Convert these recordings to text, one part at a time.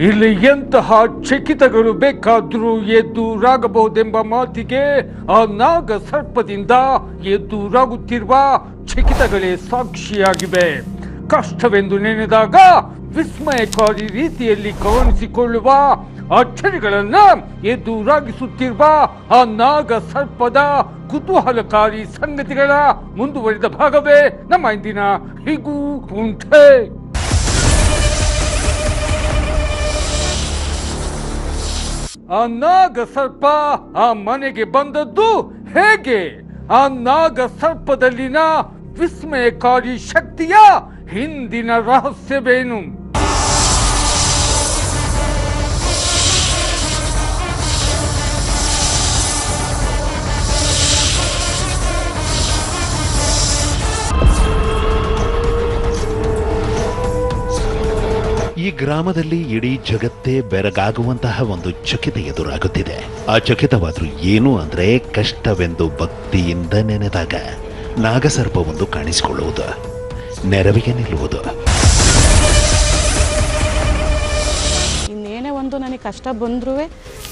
ಇಲ್ಲಿ ಎಂತಹ ಚಕಿತಗಳು ಬೇಕಾದ್ರೂ ಎದುರಾಗಬಹುದೆಂಬ ಮಾತಿಗೆ ಆ ನಾಗ ಸರ್ಪದಿಂದ ಎದುರಾಗುತ್ತಿರುವ ಚಕಿತಗಳೇ ಸಾಕ್ಷಿಯಾಗಿವೆ. ಕಷ್ಟವೆಂದು ನೆನೆದಾಗ ವಿಸ್ಮಯಕಾರಿ ರೀತಿಯಲ್ಲಿ ಕಾಣಿಸಿಕೊಳ್ಳುವ ಅಚ್ಚರಿಗಳನ್ನ ಎದುರಾಗಿಸುತ್ತಿರುವ ಆ ನಾಗ ಸರ್ಪದ ಕುತೂಹಲಕಾರಿ ಸಂಗತಿಗಳ ಮುಂದುವರಿದ ಭಾಗವೇ ನಮ್ಮ ಇಂದಿನ ಹಿಗು ಪುಂಠೆ. ಆ ನಾಗ ಸರ್ಪ ಆ ಮನೆಗೆ ಬಂದದ್ದು ಹೇಗೆ? ಆ ನಾಗ ಸರ್ಪದಲ್ಲಿನ ವಿಸ್ಮಯಕಾರಿ ಶಕ್ತಿಯ ಹಿಂದಿನ ರಹಸ್ಯವೇನು? ಈ ಗ್ರಾಮದಲ್ಲಿ ಇಡೀ ಜಗತ್ತೇ ಬೆರಗಾಗುವಂತಹ ಒಂದು ಚಕಿತ ಎದುರಾಗುತ್ತಿದೆ. ಆ ಚಕಿತವಾದ್ರೂ ಏನು ಅಂದ್ರೆ, ಕಷ್ಟವೆಂದು ಭಕ್ತಿಯಿಂದ ನೆನೆದಾಗ ನಾಗಸರ್ಪವೊಂದು ಕಾಣಿಸಿಕೊಳ್ಳುವುದು, ನೆರವಿಗೆ ನಿಲ್ಲುವುದು. ಇನ್ನೇನೇ ಒಂದು ನನಗೆ ಕಷ್ಟ ಬಂದ್ರೂ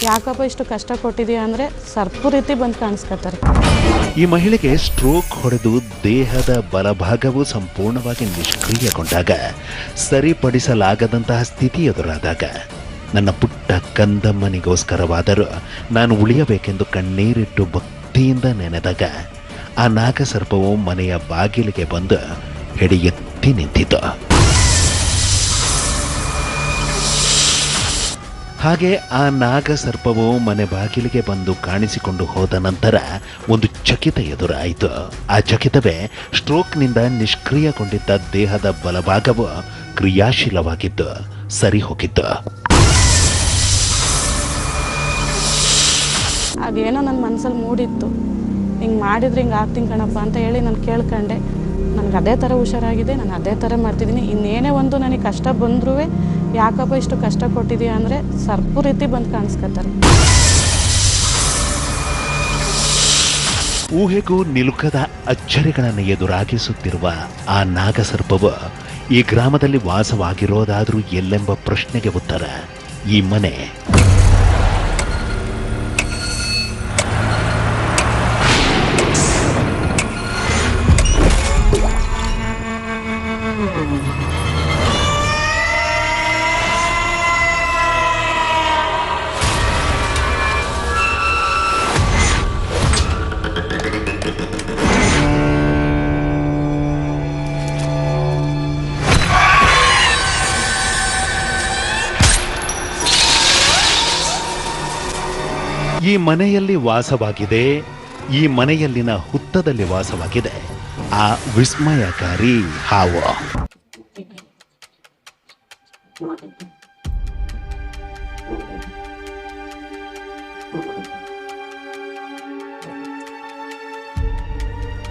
ಯಾಕಪ್ಪ ಇಷ್ಟು ಕಷ್ಟ ಕೊಟ್ಟಿದೆಯಾ ಅಂದರೆ ಸರ್ಪು ರೀತಿ ಬಂದು ಕಾಣಿಸ್ಕೊತಾರೆ. ಈ ಮಹಿಳೆಗೆ ಸ್ಟ್ರೋಕ್ ಹೊಡೆದು ದೇಹದ ಬಲಭಾಗವು ಸಂಪೂರ್ಣವಾಗಿ ನಿಷ್ಕ್ರಿಯಗೊಂಡಾಗ, ಸರಿಪಡಿಸಲಾಗದಂತಹ ಸ್ಥಿತಿ ಎದುರಾದಾಗ, ನನ್ನ ಪುಟ್ಟ ಕಂದಮ್ಮನಿಗೋಸ್ಕರವಾದರೂ ನಾನು ಉಳಿಯಬೇಕೆಂದು ಕಣ್ಣೀರಿಟ್ಟು ಭಕ್ತಿಯಿಂದ ನೆನೆದಾಗ ಆ ನಾಗಸರ್ಪವು ಮನೆಯ ಬಾಗಿಲಿಗೆ ಬಂದು ಹೆಡಿ ಎತ್ತಿ ನಿಂತಿತು. ಹಾಗೆ ಆ ನಾಗಸರ್ಪವು ಮನೆ ಬಾಗಿಲಿಗೆ ಬಂದು ಕಾಣಿಸಿಕೊಂಡು ಹೋದ ನಂತರ ಒಂದು ಚಕಿತ ಎದುರಾಯಿತು. ಆ ಚಕಿತವೇ ಸ್ಟ್ರೋಕ್ನಿಂದ ನಿಷ್ಕ್ರಿಯಗೊಂಡಿದ್ದ ದೇಹದ ಬಲಭಾಗವು ಕ್ರಿಯಾಶೀಲವಾಗಿದ್ದು ಸರಿ ಹೋಗಿತ್ತು. ಅದೇನೋ ನನ್ನ ಮನಸ್ಸಲ್ಲಿ ಮೂಡಿತ್ತು, ಹಿಂಗೆ ಮಾಡಿದ್ರೆ ಹಿಂಗೆ ಆಗ್ತೀನಿ ಕಣಪ್ಪ ಅಂತ ಹೇಳಿ ನಾನು ಕೇಳ್ಕೊಂಡೆ. ನನಗೆ ಅದೇ ಥರ ಹುಷಾರಾಗಿದೆ, ನಾನು ಅದೇ ಥರ ಮಾಡ್ತಿದ್ದೀನಿ. ಇನ್ನೇನೇ ಒಂದು ನನಗೆ ಕಷ್ಟ ಬಂದ್ರೂ ಯಾಕಪ್ಪ ಇಷ್ಟು ಕಷ್ಟ ಕೊಟ್ಟಿದೆಯಾ ಅಂದರೆ ಸರ್ಪು ರೀತಿ ಬಂದು ಕಾಣಿಸ್ಕೊತಾರೆ. ಊಹೆಗೂ ನಿಲುಕದ ಅಚ್ಚರಿಗಳನ್ನು ಎದುರಾಗಿಸುತ್ತಿರುವ ಆ ನಾಗಸರ್ಪವು ಈ ಗ್ರಾಮದಲ್ಲಿ ವಾಸವಾಗಿರೋದಾದ್ರೂ ಎಲ್ಲೆಂಬ ಪ್ರಶ್ನೆಗೆ ಉತ್ತರ ಈ ಮನೆ. ಈ ಮನೆಯಲ್ಲಿ ವಾಸವಾಗಿದೆ, ಈ ಮನೆಯಲ್ಲಿನ ಹುತ್ತದಲ್ಲಿ ವಾಸವಾಗಿದೆ ಆ ವಿಸ್ಮಯಕಾರಿ ಹಾವು.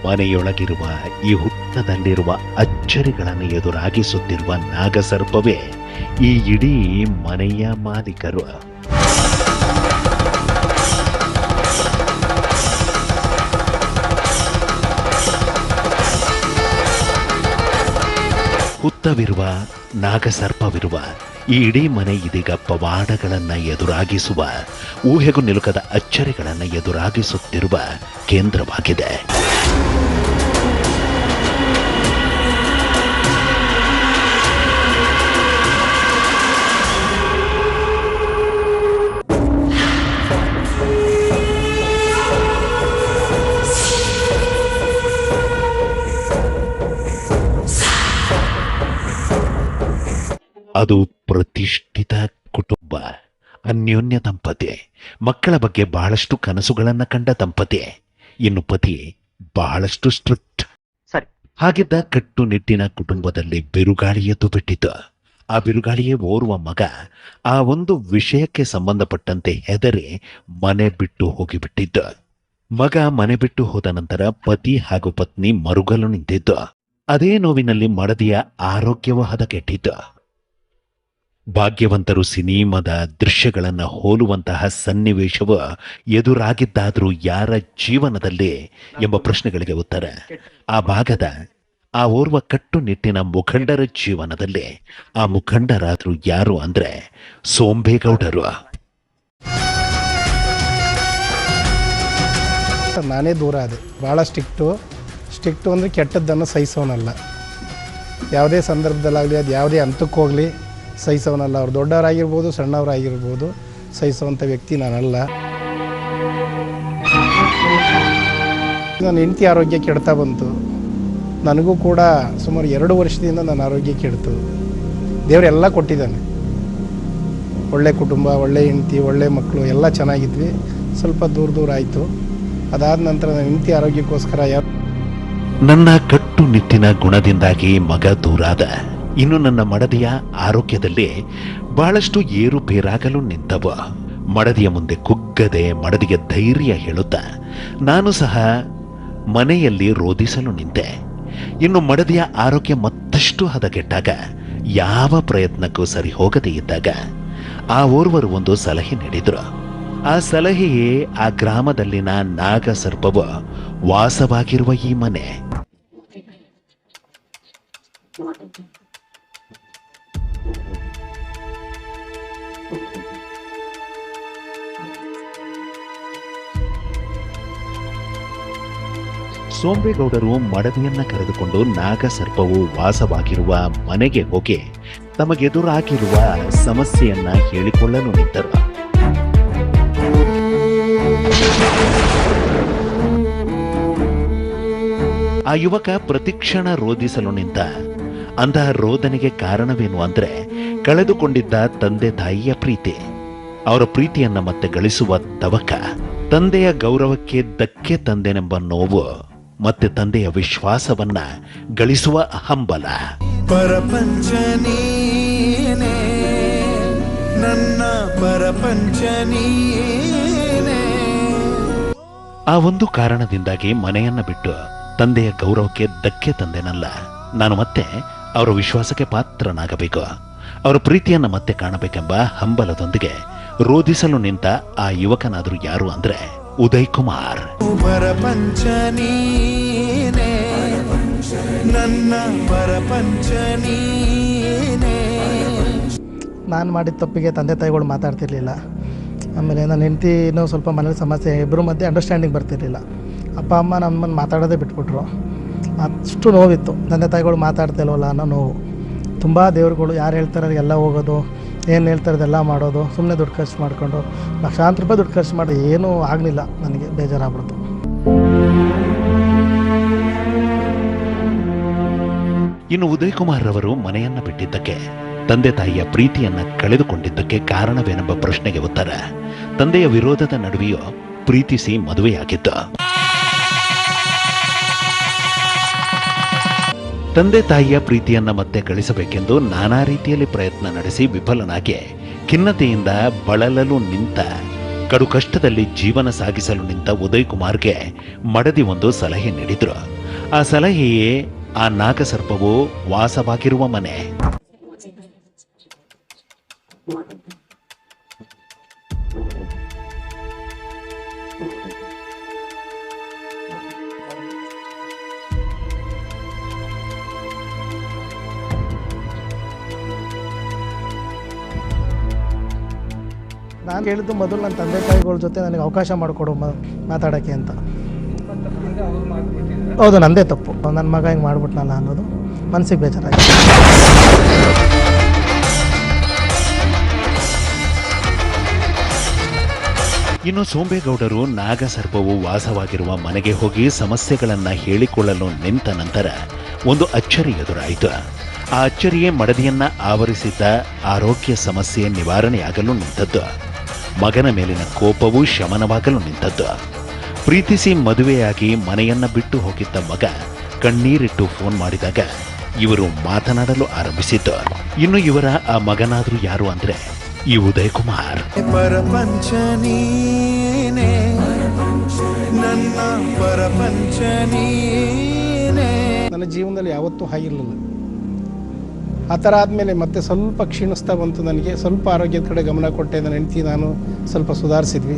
ಮನೆಯೊಳಗಿರುವ ಈ ಹುತ್ತದಲ್ಲಿರುವ ಅಚ್ಚರಿಗಳನ್ನು ಎದುರಾಗಿಸುತ್ತಿರುವ ನಾಗಸರ್ಪವೇ ಈ ಇಡೀ ಮನೆಯ ಮಾಲೀಕರು. ಹುತ್ತವಿರುವ ನಾಗಸರ್ಪವಿರುವ ಈ ಇಡೀ ಮನೆ ಇದೀಗ ಪವಾಡಗಳನ್ನು ಎದುರಾಗಿಸುವ, ಊಹೆಗೂ ನಿಲುಕದ ಅಚ್ಚರಿಗಳನ್ನು ಎದುರಾಗಿಸುತ್ತಿರುವ ಕೇಂದ್ರವಾಗಿದೆ. ಅದು ಪ್ರತಿಷ್ಠಿತ ಕುಟುಂಬ, ಅನ್ಯೋನ್ಯ ದಂಪತಿ, ಮಕ್ಕಳ ಬಗ್ಗೆ ಬಹಳಷ್ಟು ಕನಸುಗಳನ್ನು ಕಂಡ ದಂಪತಿ. ಇನ್ನು ಪತಿ ಬಹಳಷ್ಟು ಸ್ಟ್ರಿಕ್ಟ್. ಹಾಗಿದ್ದ ಕಟ್ಟುನಿಟ್ಟಿನ ಕುಟುಂಬದಲ್ಲಿ ಬಿರುಗಾಳಿ ಎದ್ದು ಬಿಟ್ಟಿತು. ಆ ಬಿರುಗಾಳಿಯೇ ಓರ್ವ ಮಗ ಆ ಒಂದು ವಿಷಯಕ್ಕೆ ಸಂಬಂಧಪಟ್ಟಂತೆ ಹೆದರಿ ಮನೆ ಬಿಟ್ಟು ಹೋಗಿಬಿಟ್ಟಿದ್ದ. ಮಗ ಮನೆ ಬಿಟ್ಟು ಹೋದ ನಂತರ ಪತಿ ಹಾಗೂ ಪತ್ನಿ ಮರುಗಲು ನಿಂತಿದ್ದು. ಅದೇ ನೋವಿನಲ್ಲಿ ಮಡದಿಯ ಆರೋಗ್ಯವೂ ಹದಗೆಟ್ಟಿದ್ದು. ಭಾಗ್ಯವಂತರು ಸಿನಿಮಾದ ದೃಶ್ಯಗಳನ್ನು ಹೋಲುವಂತಹ ಸನ್ನಿವೇಶವು ಎದುರಾಗಿದ್ದಾದರೂ ಯಾರ ಜೀವನದಲ್ಲಿ ಎಂಬ ಪ್ರಶ್ನೆಗಳಿಗೆ ಉತ್ತರ ಆ ಭಾಗದ ಆ ಓರ್ವ ಕಟ್ಟುನಿಟ್ಟಿನ ಮುಖಂಡರ ಜೀವನದಲ್ಲಿ ಆ ಮುಖಂಡರಾದ್ರು ಯಾರು ಅಂದ್ರೆ ಸೋಂಬೇಗೌಡರು. ನಾನೇ ದೂರ ಆದೆ. ಭಾಳ ಸ್ಟ್ರಿಕ್ಟು ಅಂದರೆ ಕೆಟ್ಟದ್ದನ್ನು ಸಹಿಸೋನಲ್ಲ. ಯಾವುದೇ ಸಂದರ್ಭದಲ್ಲಾಗಲಿ ಅದು ಯಾವುದೇ ಹಂತಕ್ಕೆ ಹೋಗಲಿ ಸಹಿಸೋನಲ್ಲ. ಅವ್ರು ದೊಡ್ಡವರಾಗಿರ್ಬೋದು, ಸಣ್ಣವರಾಗಿರ್ಬೋದು, ಸಹಿಸೋವಂಥ ವ್ಯಕ್ತಿ ನಾನಲ್ಲ. ನನ್ನ ಹೆಂಡತಿ ಆರೋಗ್ಯ ಕೆಡ್ತಾ ಬಂತು. ನನಗೂ ಕೂಡ ಸುಮಾರು 2 ವರ್ಷದಿಂದ ನನ್ನ ಆರೋಗ್ಯ ಕೆಡ್ತು. ದೇವರೆಲ್ಲ ಕೊಟ್ಟಿದ್ದಾನೆ. ಒಳ್ಳೆ ಕುಟುಂಬ, ಒಳ್ಳೆ ಹೆಂಡತಿ, ಒಳ್ಳೆ ಮಕ್ಕಳು ಎಲ್ಲ ಚೆನ್ನಾಗಿದ್ವಿ. ಸ್ವಲ್ಪ ದೂರ ಆಯಿತು. ಅದಾದ ನಂತರ ನನ್ನ ಹೆಂಡತಿ ಆರೋಗ್ಯಕ್ಕೋಸ್ಕರ ನನ್ನ ಕಟ್ಟುನಿಟ್ಟಿನ ಗುಣದಿಂದಾಗಿ ಮಗ ದೂರಾದ. ಇನ್ನು ನನ್ನ ಮಡದಿಯ ಆರೋಗ್ಯದಲ್ಲಿ ಬಹಳಷ್ಟು ಏರುಪೇರಾಗಲು ನಿಂತವು. ಮಡದಿಯ ಮುಂದೆ ಕುಗ್ಗದೆ ಮಡದಿಗೆ ಧೈರ್ಯ ಹೇಳುತ್ತಾ ನಾನು ಸಹ ಮನೆಯಲ್ಲಿ ರೋಧಿಸಲು ನಿಂತೆ. ಇನ್ನು ಮಡದಿಯ ಆರೋಗ್ಯ ಮತ್ತಷ್ಟು ಹದಗೆಟ್ಟಾಗ, ಯಾವ ಪ್ರಯತ್ನಕ್ಕೂ ಸರಿ ಹೋಗದೇ ಇದ್ದಾಗ ಆ ಓರ್ವರು ಒಂದು ಸಲಹೆ ನೀಡಿದ್ರು. ಆ ಸಲಹೆಯೇ ಆ ಗ್ರಾಮದಲ್ಲಿನ ನಾಗಸರ್ಪವು ವಾಸವಾಗಿರುವ ಈ ಮನೆ. ಸೋಂಬೇಗೌಡರು ಮಡದಿಯನ್ನ ಕರೆದುಕೊಂಡು ನಾಗಸರ್ಪವು ವಾಸವಾಗಿರುವ ಮನೆಗೆ ಹೋಗಿ ತಮಗೆದುರಾಗಿರುವ ಸಮಸ್ಯೆಯನ್ನ ಹೇಳಿಕೊಳ್ಳಲು ನಿಂತರು. ಆ ಯುವಕ ಪ್ರತಿಕ್ಷಣ ರೋಧಿಸಲು ನಿಂತ. ಅಂತಹ ರೋದನೆಗೆ ಕಾರಣವೇನು ಅಂದ್ರೆ ಕಳೆದುಕೊಂಡಿದ್ದ ತಂದೆ ತಾಯಿಯ ಪ್ರೀತಿ. ಅವರ ಪ್ರೀತಿಯನ್ನ ಮತ್ತೆ ಗಳಿಸುವ ತವಕ, ತಂದೆಯ ಗೌರವಕ್ಕೆ ಧಕ್ಕೆ ತಂದೆನೆಂಬ ನೋವು, ಮತ್ತೆ ತಂದೆಯ ವಿಶ್ವಾಸವನ್ನ ಗಳಿಸುವ ಹಂಬಲ. ಪರಪಂಚ ನೀನೇ, ನನ್ನ ಪರಪಂಚ ನೀನೇ. ಆ ಒಂದು ಕಾರಣದಿಂದಾಗಿ ಮನೆಯನ್ನ ಬಿಟ್ಟು ತಂದೆಯ ಗೌರವಕ್ಕೆ ಧಕ್ಕೆ ತಂದೆನಲ್ಲ, ನಾನು ಮತ್ತೆ ಅವರ ವಿಶ್ವಾಸಕ್ಕೆ ಪಾತ್ರನಾಗಬೇಕು, ಅವರ ಪ್ರೀತಿಯನ್ನ ಮತ್ತೆ ಕಾಣಬೇಕೆಂಬ ಹಂಬಲದೊಂದಿಗೆ ರೋಧಿಸಲು ನಿಂತ ಆ ಯುವಕನಾದರೂ ಯಾರು ಅಂದ್ರೆ ಉದಯ್ ಕುಮಾರ್. ಪರಪಂಚ ನೀನೇ, ನನ್ನ ಪರಪಂಚ ನೀನೇ. ನಾನು ಮಾಡಿದ ತಪ್ಪಿಗೆ ತಂದೆ ತಾಯಿಗಳು ಮಾತಾಡ್ತಿರ್ಲಿಲ್ಲ. ಆಮೇಲೆ ನನ್ನ ಹೆಂಡತಿ ಇನ್ನೂ ಸ್ವಲ್ಪ ಮನೇಲಿ ಸಮಸ್ಯೆ, ಇಬ್ಬರ ಮಧ್ಯೆ ಅಂಡರ್ಸ್ಟ್ಯಾಂಡಿಂಗ್ ಬರ್ತಿರ್ಲಿಲ್ಲ. ಅಪ್ಪ ಅಮ್ಮ ನಮ್ಮನ್ನು ಮಾತಾಡೋದೇ ಬಿಟ್ಬಿಟ್ರು. ಅಷ್ಟು ನೋವಿತ್ತು. ತಂದೆ ತಾಯಿಗಳು ಮಾತಾಡ್ತಾ ಇಲ್ವಲ್ಲ ಅನ್ನೋ ನೋವು. ತುಂಬ ದೇವ್ರುಗಳು ಯಾರು ಹೇಳ್ತಾರೆ ಎಲ್ಲ ಹೋಗೋದು, ಏನು ಹೇಳ್ತಾರೆ ಅದೆಲ್ಲ ಮಾಡೋದು, ಸುಮ್ಮನೆ ದುಡ್ಡು ಖರ್ಚು ಮಾಡಿಕೊಂಡು ಲಕ್ಷಾಂತರ ರೂಪಾಯಿ ದುಡ್ಡು ಖರ್ಚು ಮಾಡಿ ಏನೂ ಆಗಲಿಲ್ಲ. ನನಗೆ ಬೇಜಾರಾಗ್ಬಿಡ್ತು. ಇನ್ನು ಉದಯ್ ಕುಮಾರ್ ಅವರು ಮನೆಯನ್ನ ಬಿಟ್ಟಿದ್ದಕ್ಕೆ, ತಂದೆ ತಾಯಿಯ ಪ್ರೀತಿಯನ್ನ ಕಳೆದುಕೊಂಡಿದ್ದಕ್ಕೆ ಕಾರಣವೇನೆಂಬ ಪ್ರಶ್ನೆಗೆ ಉತ್ತರ, ತಂದೆಯ ವಿರೋಧದ ನಡುವೆಯೂ ಪ್ರೀತಿಸಿ ಮದುವೆಯಾಗಿದ್ದ. ತಂದೆ ತಾಯಿಯ ಪ್ರೀತಿಯನ್ನ ಮತ್ತೆ ಗಳಿಸಬೇಕೆಂದು ನಾನಾ ರೀತಿಯಲ್ಲಿ ಪ್ರಯತ್ನ ನಡೆಸಿ ವಿಫಲನಾಗಿ ಖಿನ್ನತೆಯಿಂದ ಬಳಲಲು ನಿಂತ, ಕಡು ಕಷ್ಟದಲ್ಲಿ ಜೀವನ ಸಾಗಿಸಲು ನಿಂತ ಉದಯ್ ಕುಮಾರ್ಗೆ ಮಡದಿ ಒಂದು ಸಲಹೆ ನೀಡಿದ್ರು. ಆ ಸಲಹೆಯೇ ಆ ನಾಗಸರ್ಪವು ವಾಸವಾಗಿರುವ ಮನೆ. ನಾನು ಹೇಳಿದ್ದು ಮೊದಲು ನನ್ನ ತಂದೆ ತಾಯಿಗಳ ಜೊತೆ ನನಗೆ ಅವಕಾಶ ಮಾಡಿಕೊಡು ಮಾತಾಡೋಕ್ಕೆ ಅಂತ. ಹೌದು, ನನ್ನದೇ ತಪ್ಪು. ನನ್ನ ಮಗ ಹಿಂಗೆ ಮಾಡ್ಬಿಟ್ನಲ್ಲ ಅನ್ನೋದು ಮನಸ್ಸಿಗೆ ಬೇಜಾರಾಗಿದೆ. ಇನ್ನು ಸೋಂಬೇಗೌಡರು ನಾಗಸರ್ಪವು ವಾಸವಾಗಿರುವ ಮನೆಗೆ ಹೋಗಿ ಸಮಸ್ಯೆಗಳನ್ನ ಹೇಳಿಕೊಳ್ಳಲು ನಿಂತ ನಂತರ ಒಂದು ಅಚ್ಚರಿ ಎದುರಾಯಿತು. ಆ ಅಚ್ಚರಿಯೇ ಮಡದಿಯನ್ನ ಆವರಿಸಿದ್ದ ಆರೋಗ್ಯ ಸಮಸ್ಯೆ ನಿವಾರಣೆಯಾಗಲು ನಿಂತದ್ದು. ಮಗನ ಮೇಲಿನ ಕೋಪವು ಶಮನವಾಗಲು ನಿಂತದ್ದು. ಪ್ರೀತಿಸಿ ಮದುವೆಯಾಗಿ ಮನೆಯನ್ನ ಬಿಟ್ಟು ಹೋಗಿದ್ದ ಮಗ ಕಣ್ಣೀರಿಟ್ಟು ಫೋನ್ ಮಾಡಿದಾಗ ಇವರು ಮಾತನಾಡಲು ಆರಂಭಿಸಿದ್ದು. ಇನ್ನು ಇವರ ಆ ಮಗನಾದ್ರೂ ಯಾರು ಅಂದ್ರೆ ಈ ಉದಯ್ ಕುಮಾರ್. ಪರಪಂಚ ನೀನೇ, ನನ್ನ ಪರಪಂಚ ನೀನೇ. ನನ್ನ ಜೀವನದಲ್ಲಿ ಯಾವತ್ತೂ ಆಗಿರಲಿಲ್ಲ. ಆ ಥರ ಆದಮೇಲೆ ಮತ್ತೆ ಸ್ವಲ್ಪ ಕ್ಷೀಣಿಸ್ತಾ ಬಂತು. ನನಗೆ ಸ್ವಲ್ಪ ಆರೋಗ್ಯದ ಕಡೆ ಗಮನ ಕೊಟ್ಟೆ. ನನ್ನ ಹೆಂಡತಿ ನಾನು ಸ್ವಲ್ಪ ಸುಧಾರಿಸಿದ್ವಿ.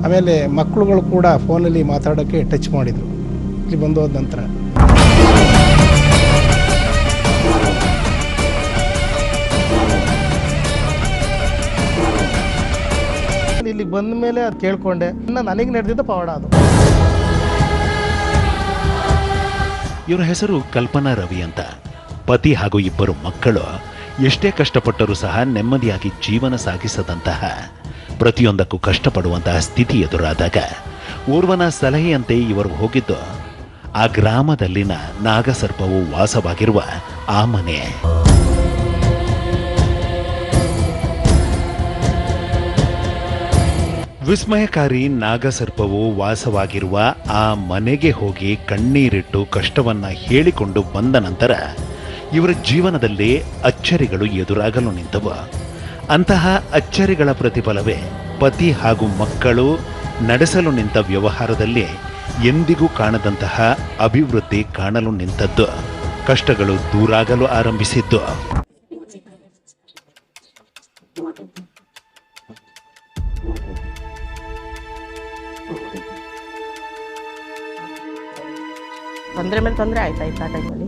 ಆಮೇಲೆ ಮಕ್ಕಳುಗಳು ಕೂಡ ಫೋನಲ್ಲಿ ಮಾತಾಡೋಕ್ಕೆ ಟಚ್ ಮಾಡಿದರು ಇಲ್ಲಿ ಬಂದು ಹೋದ ನಂತರ. ಇಲ್ಲಿಗೆ ಬಂದ ಮೇಲೆ ಅದು ಕೇಳ್ಕೊಂಡೆ. ನನಗೆ ನಡೆದಿದ್ದ ಪವಾಡ ಅದು. ಇವರ ಹೆಸರು ಕಲ್ಪನಾ ರವಿ ಅಂತ. ಪತಿ ಹಾಗೂ ಇಬ್ಬರು ಮಕ್ಕಳು ಎಷ್ಟೇ ಕಷ್ಟಪಟ್ಟರೂ ಸಹ ನೆಮ್ಮದಿಯಾಗಿ ಜೀವನ ಸಾಗಿಸದಂತಹ, ಪ್ರತಿಯೊಂದಕ್ಕೂ ಕಷ್ಟಪಡುವಂತಹ ಸ್ಥಿತಿ ಎದುರಾದಾಗ ಓರ್ವನ ಸಲಹೆಯಂತೆ ಇವರು ಹೋಗಿದ್ದು ಆ ಗ್ರಾಮದಲ್ಲಿನ ನಾಗಸರ್ಪವು ವಾಸವಾಗಿರುವ ಆ ಮನೆ. ವಿಸ್ಮಯಕಾರಿ ನಾಗಸರ್ಪವು ವಾಸವಾಗಿರುವ ಆ ಮನೆಗೆ ಹೋಗಿ ಕಣ್ಣೀರಿಟ್ಟು ಕಷ್ಟವನ್ನ ಹೇಳಿಕೊಂಡು ಬಂದ ನಂತರ ಇವರ ಜೀವನದಲ್ಲಿ ಅಚ್ಚರಿಗಳು ಎದುರಾಗಲು ನಿಂತವು. ಅಂತಹ ಅಚ್ಚರಿಗಳ ಪ್ರತಿಫಲವೇ ಪತಿ ಹಾಗೂ ಮಕ್ಕಳು ನಡೆಸಲು ನಿಂತ ವ್ಯವಹಾರದಲ್ಲಿ ಎಂದಿಗೂ ಕಾಣದಂತಹ ಅಭಿವೃದ್ಧಿ ಕಾಣಲು ನಿಂತದ್ದು. ಕಷ್ಟಗಳು ದೂರಾಗಲು ಆರಂಭಿಸಿದ್ದು. ತೊಂದರೆ ಮೇಲೆ ತೊಂದರೆ ಆಯ್ತಾಯ್ತು ಆ ಟೈಮಲ್ಲಿ.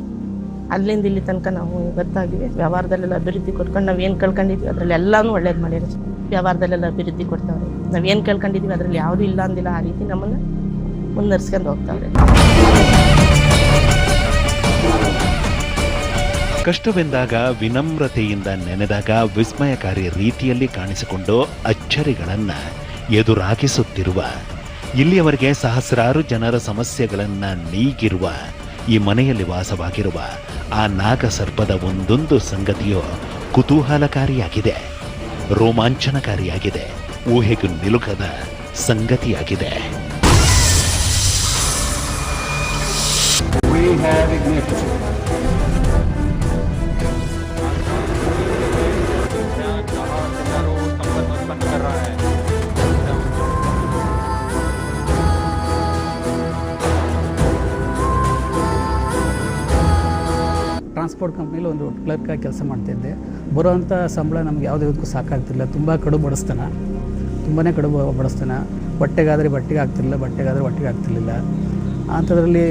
ಅಲ್ಲಿಂದ ಇಲ್ಲಿ ತನಕ ನಾವು ಗೊತ್ತಾಗಿವೆ. ವ್ಯವಹಾರದಲ್ಲೆಲ್ಲ ಅಭಿವೃದ್ಧಿ ಕೊಟ್ಕೊಂಡು ನಾವು ಏನು ಕಳ್ಕೊಂಡಿದ್ವಿ ಅದರಲ್ಲಿ ಎಲ್ಲನೂ ಒಳ್ಳೇದು ಮಾಡಿರೋ. ವ್ಯವಹಾರದಲ್ಲೆಲ್ಲ ಅಭಿವೃದ್ಧಿ ಕೊಡ್ತಾವ್ರೆ. ನಾವೇನು ಕಳ್ಕೊಂಡಿದ್ವಿ ಅದರಲ್ಲಿ ಯಾವುದೂ ಇಲ್ಲ ಅಂದಿಲ್ಲ. ಆ ರೀತಿ ನಮ್ಮನ್ನು ಮುನ್ನಡೆಸ್ಕೊಂಡು ಹೋಗ್ತಾವ್ರೆ. ಕಷ್ಟವೆಂದಾಗ ವಿನಮ್ರತೆಯಿಂದ ನೆನೆದಾಗ ವಿಸ್ಮಯಕಾರಿ ರೀತಿಯಲ್ಲಿ ಕಾಣಿಸಿಕೊಂಡು ಅಚ್ಚರಿಗಳನ್ನ ಎದುರಾಗಿಸುತ್ತಿರುವ, ಇಲ್ಲಿಯವರೆಗೆ ಸಹಸ್ರಾರು ಜನರ ಸಮಸ್ಯೆಗಳನ್ನ ನೀಗಿರುವ ಈ ಮನೆಯಲ್ಲಿ ವಾಸವಾಗಿರುವ ಆ ನಾಗಸರ್ಪದ ಒಂದೊಂದು ಸಂಗತಿಯು ಕುತೂಹಲಕಾರಿಯಾಗಿದೆ, ರೋಮಾಂಚನಕಾರಿಯಾಗಿದೆ, ಊಹೆಗೂ ನಿಲುಕದ ಸಂಗತಿಯಾಗಿದೆ. ಟ್ರಾನ್ಸ್ಪೋರ್ಟ್ ಕಂಪ್ನಿಲಿ ಒಂದು ಕ್ಲರ್ಕಾಗಿ ಕೆಲಸ ಮಾಡ್ತಿದ್ದೆ. ಬರೋವಂಥ ಸಂಬಳ ನಮ್ಗೆ ಯಾವುದಕ್ಕೂ ಸಾಕಾಗ್ತಿಲ್ಲ. ತುಂಬ ಕಡು ಬಡಿಸ್ತಾನ, ತುಂಬಾ ಕಡು ಬಡಿಸ್ತಾನ. ಬಟ್ಟೆಗಾದರೆ ಬಟ್ಟೆಗೆ ಆಗ್ತಿರಲಿಲ್ಲ, ಬಟ್ಟೆಗಾದರೆ ಹೊಟ್ಟೆಗೆ ಆಗ್ತಿರ್ಲಿಲ್ಲ. ಅಂಥದ್ರಲ್ಲಿ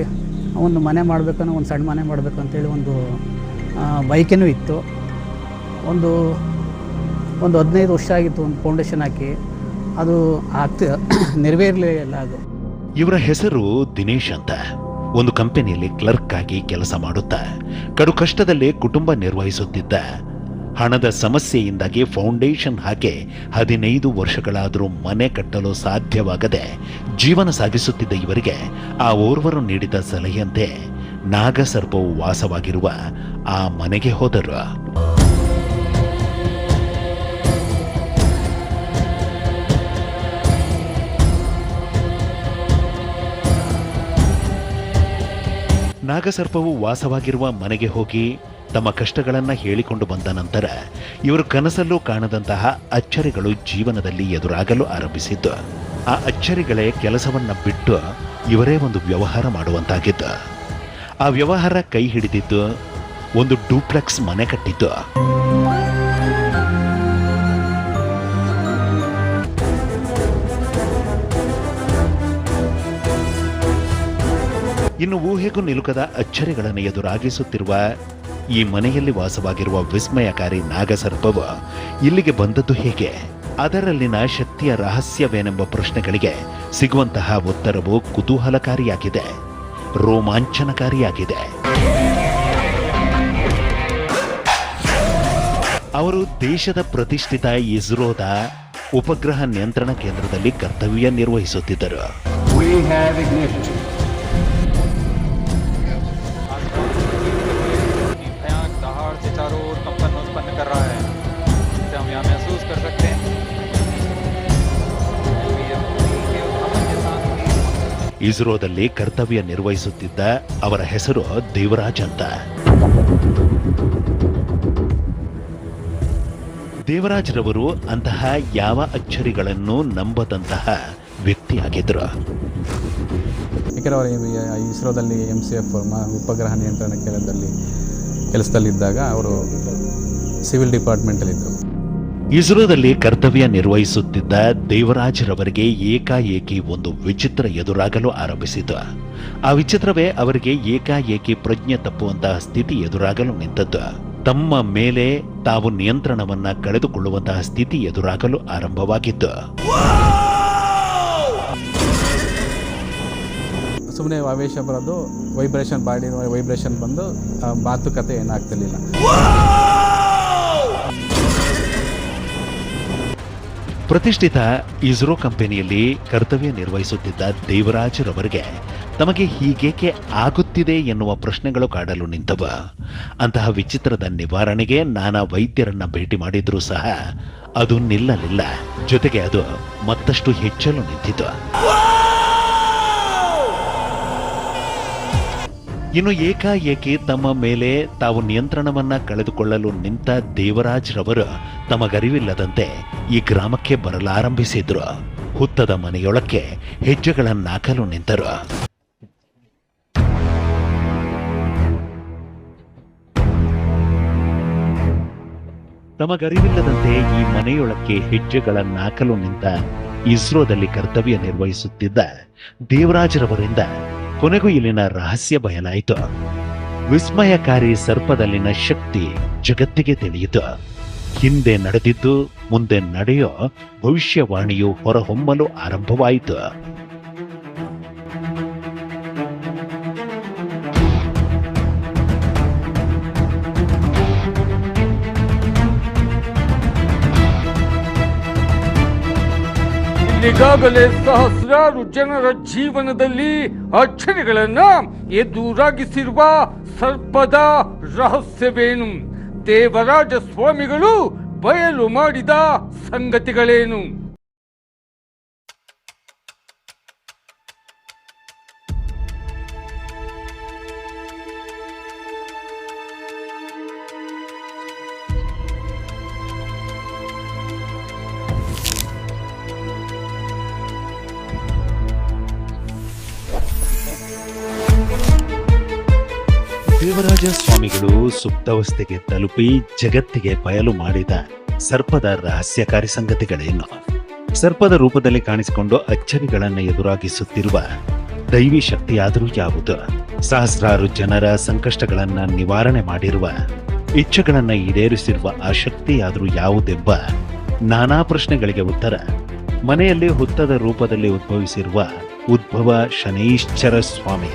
ಒಂದು ಮನೆ ಮಾಡಬೇಕನ್ನೋ, ಒಂದು ಸಣ್ಣ ಮನೆ ಮಾಡಬೇಕು ಅಂತೇಳಿ ಒಂದು ಬೈಕೇನೂ ಇತ್ತು. ಒಂದು 15 ವರ್ಷ ಆಗಿತ್ತು ಒಂದು ಫೌಂಡೇಶನ್ ಹಾಕಿ. ಅದು ನೆರವೇರಲಿಲ್ಲ. ಅದು ಇವರ ಹೆಸರು ದಿನೇಶ್ ಅಂತ. ಒಂದು ಕಂಪನಿಯಲ್ಲಿ ಕ್ಲರ್ಕ್ ಆಗಿ ಕೆಲಸ ಮಾಡುತ್ತಾ ಕಡು ಕಷ್ಟದಲ್ಲೇ ಕುಟುಂಬ ನಿರ್ವಹಿಸುತ್ತಿದ್ದ. ಹಣದ ಸಮಸ್ಯೆಯಿಂದಾಗಿ ಫೌಂಡೇಶನ್ ಹಾಕಿ 15 ವರ್ಷಗಳಾದರೂ ಮನೆ ಕಟ್ಟಲು ಸಾಧ್ಯವಾಗದೆ ಜೀವನ ಸಾಗಿಸುತ್ತಿದ್ದ ಇವರಿಗೆ ಆ ಓರ್ವರು ನೀಡಿದ ಸಲಹೆಯಂತೆ ನಾಗಸರ್ಪವು ವಾಸವಾಗಿರುವ ಆ ಮನೆಗೆ ಹೋದರು. ನಾಗಸರ್ಪವು ವಾಸವಾಗಿರುವ ಮನೆಗೆ ಹೋಗಿ ತಮ್ಮ ಕಷ್ಟಗಳನ್ನು ಹೇಳಿಕೊಂಡು ಬಂದ ನಂತರ ಇವರು ಕನಸಲ್ಲೂ ಕಾಣದಂತಹ ಅಚ್ಚರಿಗಳು ಜೀವನದಲ್ಲಿ ಎದುರಾಗಲು ಆರಂಭಿಸಿದ್ದು. ಆ ಅಚ್ಚರಿಗಳೇ ಕೆಲಸವನ್ನ ಬಿಟ್ಟು ಇವರೇ ಒಂದು ವ್ಯವಹಾರ ಮಾಡುವಂತಾಗಿದ್ದು. ಆ ವ್ಯವಹಾರ ಕೈ ಹಿಡಿದಿದ್ದು ಒಂದು ಡೂಪ್ಲೆಕ್ಸ್ ಮನೆ ಕಟ್ಟಿದ್ದು. ಇನ್ನು ಊಹೆಗೂ ನಿಲುಕದ ಅಚ್ಚರಿಗಳನ್ನು ಎದುರಾಗಿಸುತ್ತಿರುವ ಈ ಮನೆಯಲ್ಲಿ ವಾಸವಾಗಿರುವ ವಿಸ್ಮಯಕಾರಿ ನಾಗಸರ್ಪವು ಇಲ್ಲಿಗೆ ಬಂದದ್ದು ಹೇಗೆ? ಅದರಲ್ಲಿನ ಶಕ್ತಿಯ ರಹಸ್ಯವೇನೆಂಬ ಪ್ರಶ್ನೆಗಳಿಗೆ ಸಿಗುವಂತಹ ಉತ್ತರವು ಕುತೂಹಲಕಾರಿಯಾಗಿದೆ, ರೋಮಾಂಚನಕಾರಿಯಾಗಿದೆ. ಅವರು ದೇಶದ ಪ್ರತಿಷ್ಠಿತ ಇಸ್ರೋದ ಉಪಗ್ರಹ ನಿಯಂತ್ರಣ ಕೇಂದ್ರದಲ್ಲಿ ಕರ್ತವ್ಯ ನಿರ್ವಹಿಸುತ್ತಿದ್ದರು. ಇಸ್ರೋದಲ್ಲಿ ಕರ್ತವ್ಯ ನಿರ್ವಹಿಸುತ್ತಿದ್ದ ಅವರ ಹೆಸರು ದೇವರಾಜ್ ಅಂತ. ದೇವರಾಜ್ ರವರು ಅಂತಹ ಯಾವ ಅಚ್ಚರಿಗಳನ್ನು ನಂಬದಂತಹ ವ್ಯಕ್ತಿಯಾಗಿದ್ರು. ಇಸ್ರೋದಲ್ಲಿ MCF ಉಪಗ್ರಹ ನಿಯಂತ್ರಣ ಕೇಂದ್ರದಲ್ಲಿ ಕೆಲಸದಲ್ಲಿದ್ದಾಗ ಅವರು ಸಿವಿಲ್ ಡಿಪಾರ್ಟ್ಮೆಂಟಲ್ಲಿದ್ದರು. ಇಸ್ರೋದಲ್ಲಿ ಕರ್ತವ್ಯ ನಿರ್ವಹಿಸುತ್ತಿದ್ದ ದೇವರಾಜ್ ರವರಿಗೆ ಏಕಾಏಕಿ ಒಂದು ವಿಚಿತ್ರ ಎದುರಾಗಲು ಆರಂಭಿಸಿತು. ಆ ವಿಚಿತ್ರವೇ ಅವರಿಗೆ ಏಕಾಏಕಿ ಪ್ರಜ್ಞೆ ತಪ್ಪುವಂತಹ ಸ್ಥಿತಿ ಎದುರಾಗಲು ನಿಂತದ್ದು. ತಮ್ಮ ಮೇಲೆ ತಾವು ನಿಯಂತ್ರಣವನ್ನ ಕಳೆದುಕೊಳ್ಳುವಂತಹ ಸ್ಥಿತಿ ಎದುರಾಗಲು ಆರಂಭವಾಗಿತ್ತು. ಸುಮ್ಮನೆ ಆವೇಶ ಬರೋದು, ವೈಬ್ರೇಷನ್, ಬಾಡಿ ವೈಬ್ರೇಷನ್ ಬಂದು ಮಾತುಕತೆ ಏನಾಗ್ತಿರ್ಲಿಲ್ಲ. ಪ್ರತಿಷ್ಠಿತ ಇಸ್ರೋ ಕಂಪನಿಯಲ್ಲಿ ಕರ್ತವ್ಯ ನಿರ್ವಹಿಸುತ್ತಿದ್ದ ದೇವರಾಜ್ರವರಿಗೆ ತಮಗೆ ಹೀಗೇಕೆ ಆಗುತ್ತಿದೆ ಎನ್ನುವ ಪ್ರಶ್ನೆಗಳು ಕಾಡಲು ನಿಂತವ. ಅಂತಹ ವಿಚಿತ್ರದ ನಿವಾರಣೆಗೆ ನಾನಾ ವೈದ್ಯರನ್ನ ಭೇಟಿ ಮಾಡಿದ್ರೂ ಸಹ ಅದು ನಿಲ್ಲಲಿಲ್ಲ. ಜೊತೆಗೆ ಅದು ಮತ್ತಷ್ಟು ಹೆಚ್ಚಲು ನಿಂತಿತು. ಇನ್ನು ಏಕಾಏಕಿ ತಮ್ಮ ಮೇಲೆ ತಾವು ನಿಯಂತ್ರಣವನ್ನ ಕಳೆದುಕೊಳ್ಳಲು ನಿಂತ ದೇವರಾಜ್ರವರು ತಮಗರಿವಿಲ್ಲದಂತೆ ಈ ಗ್ರಾಮಕ್ಕೆ ಬರಲಾರಂಭಿಸಿದ್ರು. ಹುತ್ತದ ಮನೆಯೊಳಕ್ಕೆ ಹೆಜ್ಜೆಗಳನ್ನಾಕಲು ನಿಂತರು. ತಮಗರಿವಿಲ್ಲದಂತೆ ಈ ಮನೆಯೊಳಕ್ಕೆ ಹೆಜ್ಜೆಗಳನ್ನಾಕಲು ನಿಂತ ಇಸ್ರೋದಲ್ಲಿ ಕರ್ತವ್ಯ ನಿರ್ವಹಿಸುತ್ತಿದ್ದ ದೇವರಾಜ್ರವರಿಂದ ಕೊನೆಗೂ ಇಲ್ಲಿನ ರಹಸ್ಯ ಬಯಲಾಯಿತು. ವಿಸ್ಮಯಕಾರಿ ಸರ್ಪದಲ್ಲಿನ ಶಕ್ತಿ ಜಗತ್ತಿಗೆ ತಿಳಿಯಿತು. ಹಿಂದೆ ನಡೆದಿದ್ದು ಮುಂದೆ ನಡೆಯೋ ಭವಿಷ್ಯವಾಣಿಯು ಹೊರಹೊಮ್ಮಲು ಆರಂಭವಾಯಿತು. ಈಗಾಗಲೇ ಸಹಸ್ರಾರು ಜನರ ಜೀವನದಲ್ಲಿ ಅಚ್ಚರಿಗಳನ್ನ ಎದುರಾಗಿಸಿರುವ ಸರ್ಪದ ರಹಸ್ಯವೇನು? ದೇವರಾಜ ಸ್ವಾಮಿಗಳು ಬಯಲು ಮಾಡಿದ ಸಂಗತಿಗಳೇನು? ದೇವರಾಜ ಸ್ವಾಮಿಗಳು ಸುಪ್ತಾವಸ್ಥೆಗೆ ತಲುಪಿ ಜಗತ್ತಿಗೆ ಬಯಲು ಮಾಡಿದ ಸರ್ಪದ ರಹಸ್ಯಕಾರಿ ಸಂಗತಿಗಳೇನು? ಸರ್ಪದ ರೂಪದಲ್ಲಿ ಕಾಣಿಸಿಕೊಂಡು ಅಚ್ಚರಿಗಳನ್ನು ಎದುರಾಗಿಸುತ್ತಿರುವ ದೈವಿ ಶಕ್ತಿಯಾದರೂ ಯಾವುದು? ಸಹಸ್ರಾರು ಜನರ ಸಂಕಷ್ಟಗಳನ್ನ ನಿವಾರಣೆ ಮಾಡಿರುವ, ಇಚ್ಛೆಗಳನ್ನ ಈಡೇರಿಸಿರುವ ಆ ಶಕ್ತಿಯಾದರೂ ಯಾವುದೆಂಬ ನಾನಾ ಪ್ರಶ್ನೆಗಳಿಗೆ ಉತ್ತರ ಮನೆಯಲ್ಲಿ ಹುತ್ತದ ರೂಪದಲ್ಲಿ ಉದ್ಭವಿಸಿರುವ ಉದ್ಭವ ಶನೈಶ್ಚರ ಸ್ವಾಮಿ.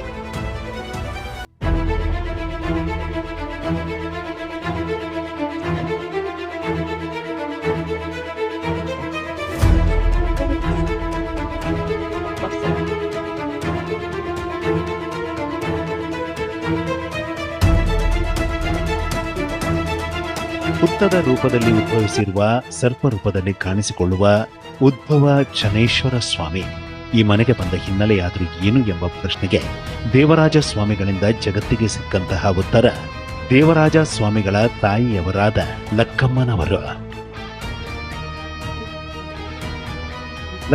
ಹುತ್ತದ ರೂಪದಲ್ಲಿ ಉದ್ಭವಿಸಿರುವ ಸರ್ಪ ರೂಪದಲ್ಲಿ ಕಾಣಿಸಿಕೊಳ್ಳುವ ಉದ್ಭವ ಶನೈಶ್ವರ ಸ್ವಾಮಿ ಈ ಮನೆಗೆ ಬಂದ ಹಿನ್ನೆಲೆಯಾದರೂ ಏನು ಎಂಬ ಪ್ರಶ್ನೆಗೆ ದೇವರಾಜ ಸ್ವಾಮಿಗಳಿಂದ ಜಗತ್ತಿಗೆ ಸಿಕ್ಕಂತಹ ಉತ್ತರ ದೇವರಾಜ ಸ್ವಾಮಿಗಳ ತಾಯಿಯವರಾದ ಲಕ್ಕಮ್ಮನವರು.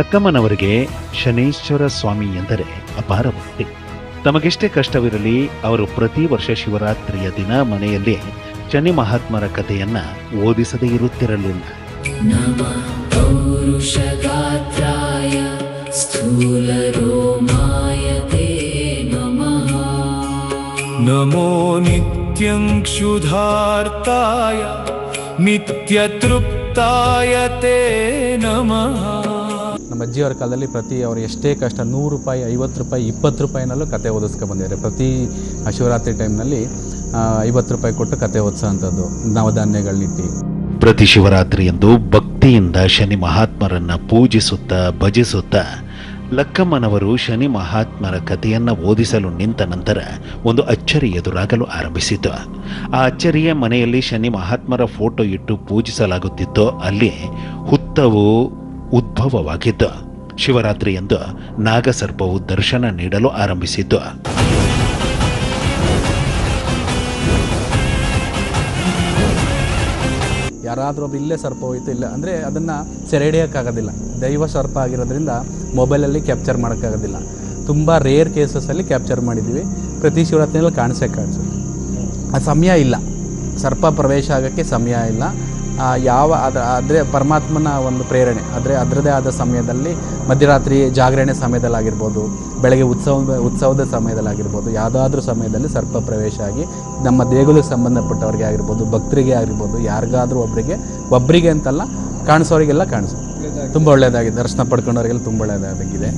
ಲಕ್ಕಮ್ಮನವರಿಗೆ ಶನೈಶ್ವರ ಸ್ವಾಮಿ ಎಂದರೆ ಅಪಾರ ಭಕ್ತಿ. ತಮಗೆಷ್ಟೇ ಕಷ್ಟವಿರಲಿ ಅವರು ಪ್ರತಿ ವರ್ಷ ಶಿವರಾತ್ರಿಯ ದಿನ ಮನೆಯಲ್ಲಿ ಶನಿ ಮಹಾತ್ಮರ ಕಥೆಯನ್ನ ಓದಿಸದೇ ಇರುತ್ತಿರಲಿಲ್ಲ. ನಮೋ ನಿತ್ಯಂ ಕ್ಷುಧಾರ್ತಾಯ ನಿತ್ಯತೃಪ್ತಾಯ ತೇ ನಮಃ. ನಮ್ಮ ಅಜ್ಜಿಯವರ ಕಾಲದಲ್ಲಿ ಪ್ರತಿ ಅವರು ಎಷ್ಟೇ ಕಷ್ಟ 100 ರೂಪಾಯಿ, 50 ರೂಪಾಯಿ, 20 ರೂಪಾಯಿನಲ್ಲೂ ಕತೆ ಓದಿಸ್ಕೊಂಡು ಬಂದಿದ್ದಾರೆ. ಪ್ರತಿ ಶಿವರಾತ್ರಿ ಟೈಮ್ನಲ್ಲಿ 50 ರೂಪಾಯಿ ಕೊಟ್ಟು ಕತೆ ಓದಿಸೋ ಅಂಥದ್ದು ನವಧಾನ್ಯಗಳನ್ನಿಟ್ಟು. ಪ್ರತಿ ಶಿವರಾತ್ರಿ ಎಂದು ಭಕ್ತಿಯಿಂದ ಶನಿ ಮಹಾತ್ಮರನ್ನ ಪೂಜಿಸುತ್ತಾ ಭಜಿಸುತ್ತಾ ಲಕ್ಕಮ್ಮನವರು ಶನಿ ಮಹಾತ್ಮರ ಕಥೆಯನ್ನ ಓದಿಸಲು ನಿಂತ ನಂತರ ಒಂದು ಅಚ್ಚರಿ ಎದುರಾಗಲು ಆರಂಭಿಸಿತು. ಆ ಅಚ್ಚರಿಯ ಮನೆಯಲ್ಲಿ ಶನಿ ಮಹಾತ್ಮರ ಫೋಟೋ ಇಟ್ಟು ಪೂಜಿಸಲಾಗುತ್ತಿತ್ತೋ ಅಲ್ಲಿ ಹುತ್ತವು ಉದ್ಭವವಾಗಿದ್ದು ಶಿವರಾತ್ರಿ ಎಂದು ನಾಗಸರ್ಪವು ದರ್ಶನ ನೀಡಲು ಆರಂಭಿಸಿದ್ದು. ಯಾರಾದರೂ ಒಬ್ಬರು ಇಲ್ಲೇ ಸರ್ಪ ಹೋಯಿತು ಇಲ್ಲ ಅಂದರೆ ಅದನ್ನು ಸೆರೆ ಹಿಡಿಯೋಕ್ಕಾಗೋದಿಲ್ಲ. ದೈವ ಸರ್ಪ ಆಗಿರೋದ್ರಿಂದ ಮೊಬೈಲಲ್ಲಿ ಕ್ಯಾಪ್ಚರ್ ಮಾಡೋಕ್ಕಾಗೋದಿಲ್ಲ. ತುಂಬ ರೇರ್ ಕೇಸಸಲ್ಲಿ ಕ್ಯಾಪ್ಚರ್ ಮಾಡಿದ್ದೀವಿ. ಪ್ರತಿ ಶಿವರಾತ್ರಿಯಲ್ಲಿ ಕಾಣಿಸುತ್ತೆ. ಆ ಸಮಯ ಇಲ್ಲ, ಸರ್ಪ ಪ್ರವೇಶ ಆಗೋಕ್ಕೆ ಸಮಯ ಇಲ್ಲ. ಆದರೆ ಪರಮಾತ್ಮನ ಒಂದು ಪ್ರೇರಣೆ, ಆದರೆ ಅದರದೇ ಆದ ಸಮಯದಲ್ಲಿ ಮಧ್ಯರಾತ್ರಿ ಜಾಗರಣೆ ಸಮಯದಲ್ಲಾಗಿರ್ಬೋದು, ಬೆಳಗ್ಗೆ ಉತ್ಸವದ ಸಮಯದಲ್ಲಾಗಿರ್ಬೋದು, ಯಾವುದಾದ್ರೂ ಸಮಯದಲ್ಲಿ ಸರ್ಪ ಪ್ರವೇಶ ಆಗಿ ನಮ್ಮ ದೇಗುಲಕ್ಕೆ ಸಂಬಂಧಪಟ್ಟವ್ರಿಗೆ ಆಗಿರ್ಬೋದು, ಭಕ್ತರಿಗೆ ಆಗಿರ್ಬೋದು, ಯಾರಿಗಾದರೂ ಒಬ್ಬರಿಗೆ ಅಂತಲ್ಲ, ಕಾಣಿಸೋರಿಗೆಲ್ಲ ಕಾಣಿಸೋದು ತುಂಬ ಒಳ್ಳೆಯದಾಗಿದೆ. ದರ್ಶನ ಪಡ್ಕೊಂಡವರಿಗೆಲ್ಲ ತುಂಬ ಒಳ್ಳೆಯದಾಗಿದೆ.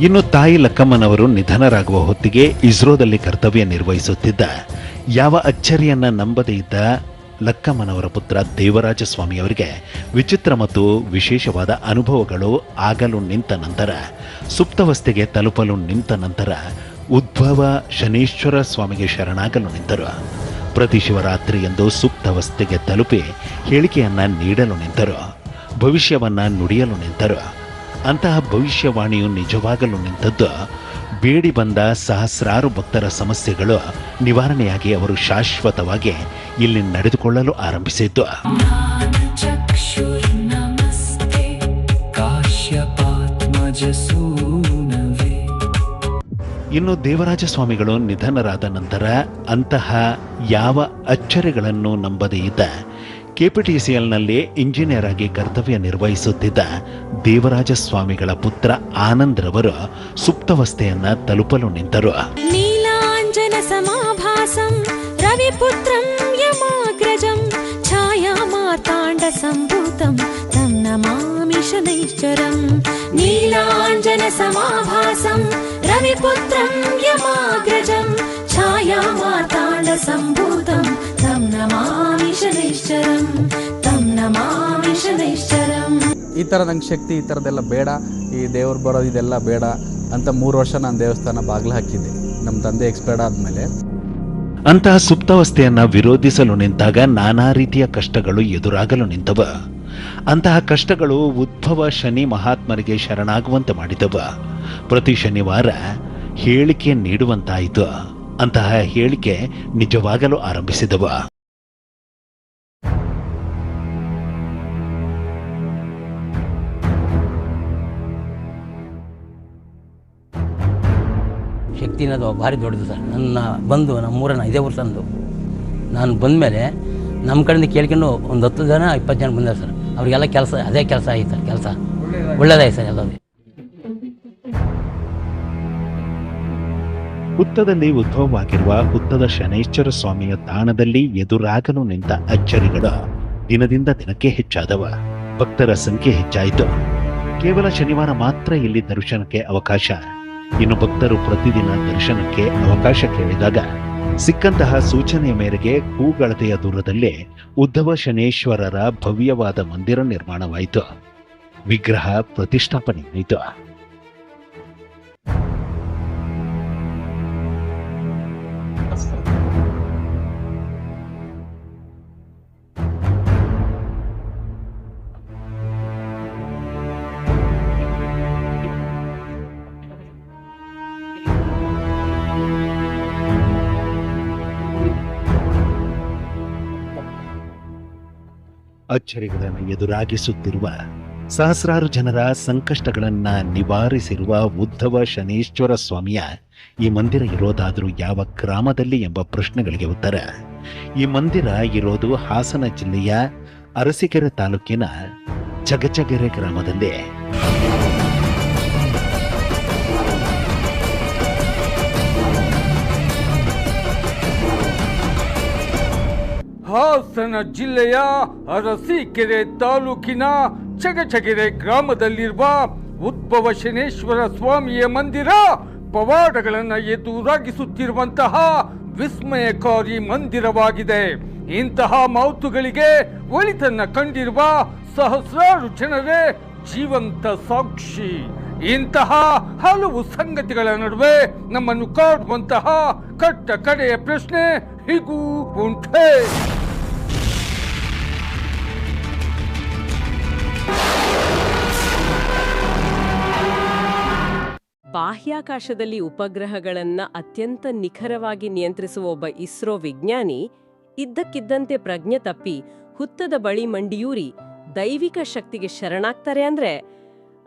ಇನ್ನು ತಾಯಿ ಲಕ್ಕಮ್ಮನವರು ನಿಧನರಾಗುವ ಹೊತ್ತಿಗೆ ಇಸ್ರೋದಲ್ಲಿ ಕರ್ತವ್ಯ ನಿರ್ವಹಿಸುತ್ತಿದ್ದ ಯಾವ ಅಚ್ಚರಿಯನ್ನ ನಂಬದೇ ಇದ್ದ ಲಕ್ಕಮ್ಮನವರ ಪುತ್ರ ದೇವರಾಜ ಸ್ವಾಮಿಯವರಿಗೆ ವಿಚಿತ್ರ ಮತ್ತು ವಿಶೇಷವಾದ ಅನುಭವಗಳು ಆಗಲು ನಿಂತ ನಂತರ, ಸುಪ್ತಾವಸ್ಥೆಗೆ ತಲುಪಲು ನಿಂತ ನಂತರ ಉದ್ಭವ ಶನೀಶ್ವರ ಸ್ವಾಮಿಗೆ ಶರಣಾಗಲು ನಿಂತರು. ಪ್ರತಿ ಶಿವರಾತ್ರಿ ಎಂದು ಸುಪ್ತಾವಸ್ಥೆಗೆ ತಲುಪಿ ಹೇಳಿಕೆಯನ್ನ ನೀಡಲು ನಿಂತರು, ಭವಿಷ್ಯವನ್ನ ನುಡಿಯಲು ನಿಂತರು. ಅಂತಹ ಭವಿಷ್ಯವಾಣಿಯು ನಿಜವಾಗಲು ನಿಂತದ್ದು ಬೇಡಿ ಬಂದ ಸಹಸ್ರಾರು ಭಕ್ತರ ಸಮಸ್ಯೆಗಳು ನಿವಾರಣೆಯಾಗಿ ಅವರು ಶಾಶ್ವತವಾಗಿ ಇಲ್ಲಿ ನಡೆದುಕೊಳ್ಳಲು ಆರಂಭಿಸಿದ್ದು. ಇನ್ನು ದೇವರಾಜ ಸ್ವಾಮಿಗಳು ನಿಧನರಾದ ನಂತರ ಅಂತಹ ಯಾವ ಅಚ್ಚರಿಗಳನ್ನು ನಂಬದೇ ಇದ್ದ ಕೆಪಿಟಿಸಿಎಲ್ನಲ್ಲಿ ಇಂಜಿನಿಯರ್ ಆಗಿ ಕರ್ತವ್ಯ ನಿರ್ವಹಿಸುತ್ತಿದ್ದ ದೇವರಾಜ ಸ್ವಾಮಿಗಳ ಪುತ್ರ ಆನಂದ್ರವರು ಸುಪ್ತಾವಸ್ಥೆಯನ್ನ ತಲುಪಲು ನಿಂತರು. ನೀಲಾಂಜನ ಸಮಾಭಾಸಂ ರವಿಪುತ್ರಂ ಯಮಾಗ್ರಜಂ ಛಾಯಾ ಮಾರ್ತಾಂಡ ಸಂಭೂತಂ ತಂ ನಮಾಮಿ ಶನೈಶ್ಚರಂ. ನೀಲಾಂಜನ ಸಮಾಭಾಸಂ ರವಿಪುತ್ರಂ ಯಮಾಗ್ರಜಂ ಛಾಯಾ ಮಾರ್ತಾಂಡ ಸಂಭೂತಂ ತಂ ನಮಾಮಿ ಶನೈಶ್ಚರಂ, ತಂ ನಮಾಮಿ ಶನೈಶ್ಚರಂ. ಈ ಥರ ನಂಗೆ ಶಕ್ತಿ, ಈ ಥರದ್ದೆಲ್ಲ ಬೇಡ, ಈ ದೇವ್ರು ಬರೋದು ಇದೆಲ್ಲ ಬೇಡ ಅಂತ 3 ವರ್ಷ ನಾನು ದೇವಸ್ಥಾನ ಬಾಗಿಲು ಹಾಕಿದ್ದೆ ನಮ್ಮ ತಂದೆ ಎಕ್ಸ್ಪೈರ್ಡ್ ಆದಮೇಲೆ. ಅಂತಹ ಸುಪ್ತಾವಸ್ಥೆಯನ್ನ ವಿರೋಧಿಸಲು ನಿಂತಾಗ ನಾನಾ ರೀತಿಯ ಕಷ್ಟಗಳು ಎದುರಾಗಲು ನಿಂತವ. ಅಂತಹ ಕಷ್ಟಗಳು ಉದ್ಭವ ಶನಿ ಮಹಾತ್ಮರಿಗೆ ಶರಣಾಗುವಂತೆ ಮಾಡಿದವ. ಪ್ರತಿ ಶನಿವಾರ ಹೇಳಿಕೆ ನೀಡುವಂತಾಯಿತು. ಅಂತಹ ಹೇಳಿಕೆ ನಿಜವಾಗಲು ಆರಂಭಿಸಿದವ. ಶಕ್ತಿ ಅನ್ನೋದು ಭಾರಿ ದೊಡ್ಡದು ಸರ್. ನನ್ನ ಬಂದು ನಮ್ಮೂರನ್ನ ಇದೇ ಊರು ತಂದು ನಾನು ಬಂದಮೇಲೆ ನಮ್ಮ ಕಡೆಯಿಂದ ಕೇಳ್ಕೊಂಡು ಒಂದು 10 ಜನ 20 ಜನ ಬಂದಾರೆ ಸರ್. ಅವರಿಗೆಲ್ಲ ಕೆಲಸ ಅದೇ ಕೆಲಸ ಆಯ್ತು ಸರ್. ಕೆಲಸ ಒಳ್ಳೇದಾಯ್ತು ಸರ್. ಎಲ್ಲವೂ ಹುತ್ತದಲ್ಲಿ ಉದ್ಭವವಾಗಿರುವ ಹುತ್ತದ ಶನೈಶ್ಚರ ಸ್ವಾಮಿಯ ತಾಣದಲ್ಲಿ ಎದುರಾಗಲು ನಿಂತ ಅಚ್ಚರಿಗಳು ದಿನದಿಂದ ದಿನಕ್ಕೆ ಹೆಚ್ಚಾದವ. ಭಕ್ತರ ಸಂಖ್ಯೆ ಹೆಚ್ಚಾಯಿತು. ಕೇವಲ ಶನಿವಾರ ಮಾತ್ರ ಇಲ್ಲಿ ದರ್ಶನಕ್ಕೆ ಅವಕಾಶ. ಇನ್ನು ಭಕ್ತರು ಪ್ರತಿದಿನ ದರ್ಶನಕ್ಕೆ ಅವಕಾಶ ಕೇಳಿದಾಗ ಸಿಕ್ಕಂತಹ ಸೂಚನೆಯ ಮೇರೆಗೆ ಕೂಗಳತೆಯ ದೂರದಲ್ಲೇ ಉದ್ಧವ ಶನೇಶ್ವರರ ಭವ್ಯವಾದ ಮಂದಿರ ನಿರ್ಮಾಣವಾಯಿತು. ವಿಗ್ರಹ ಪ್ರತಿಷ್ಠಾಪನೆಯಾಯಿತು. ಅಚ್ಚರಿಗಳನ್ನು ಎದುರಾಗಿಸುತ್ತಿರುವ ಸಹಸ್ರಾರು ಜನರ ಸಂಕಷ್ಟಗಳನ್ನ ನಿವಾರಿಸಿರುವ ಉದ್ಧವ ಶನೇಶ್ವರ ಸ್ವಾಮಿಯ ಈ ಮಂದಿರ ಇರೋದಾದರೂ ಯಾವ ಗ್ರಾಮದಲ್ಲಿ ಎಂಬ ಪ್ರಶ್ನೆಗಳಿಗೆ ಉತ್ತರ. ಈ ಮಂದಿರ ಇರೋದು ಹಾಸನ ಜಿಲ್ಲೆಯ ಅರಸೀಕೆರೆ ತಾಲೂಕಿನ ಚಗಚಗೆರೆ ಗ್ರಾಮದಲ್ಲಿ. ಹಾಸನ ಜಿಲ್ಲೆಯ ಅರಸೀಕೆರೆ ತಾಲೂಕಿನ ಚಗಚಗೆರೆ ಗ್ರಾಮದಲ್ಲಿರುವ ಉದ್ಭವ ಶನೇಶ್ವರ ಸ್ವಾಮಿಯ ಮಂದಿರ ಪವಾಡಗಳನ್ನು ಎದುರಾಗಿಸುತ್ತಿರುವಂತಹ ವಿಸ್ಮಯಕಾರಿ ಮಂದಿರವಾಗಿದೆ. ಇಂತಹ ಮಾತುಗಳಿಗೆ ಒಳಿತನ್ನ ಕಂಡಿರುವ ಸಹಸ್ರಾರು ಜನರೇ ಜೀವಂತ ಸಾಕ್ಷಿ. ಇಂತಹ ಹಲವು ಸಂಗತಿಗಳ ನಡುವೆ ನಮ್ಮನ್ನು ಕಾಡುವಂತಹ ಕಟ್ಟ ಕಡೆಯ ಪ್ರಶ್ನೆ ಹೀಗೂ ಉಂಟೆ. ಬಾಹ್ಯಾಕಾಶದಲ್ಲಿ ಉಪಗ್ರಹಗಳನ್ನ ಅತ್ಯಂತ ನಿಖರವಾಗಿ ನಿಯಂತ್ರಿಸುವ ಒಬ್ಬ ಇಸ್ರೋ ವಿಜ್ಞಾನಿ ಇದ್ದಕ್ಕಿದ್ದಂತೆ ಪ್ರಜ್ಞೆ ತಪ್ಪಿ ಹುತ್ತದ ಬಳಿ ಮಂಡಿಯೂರಿ ದೈವಿಕ ಶಕ್ತಿಗೆ ಶರಣಾಗ್ತಾರೆ ಅಂದ್ರೆ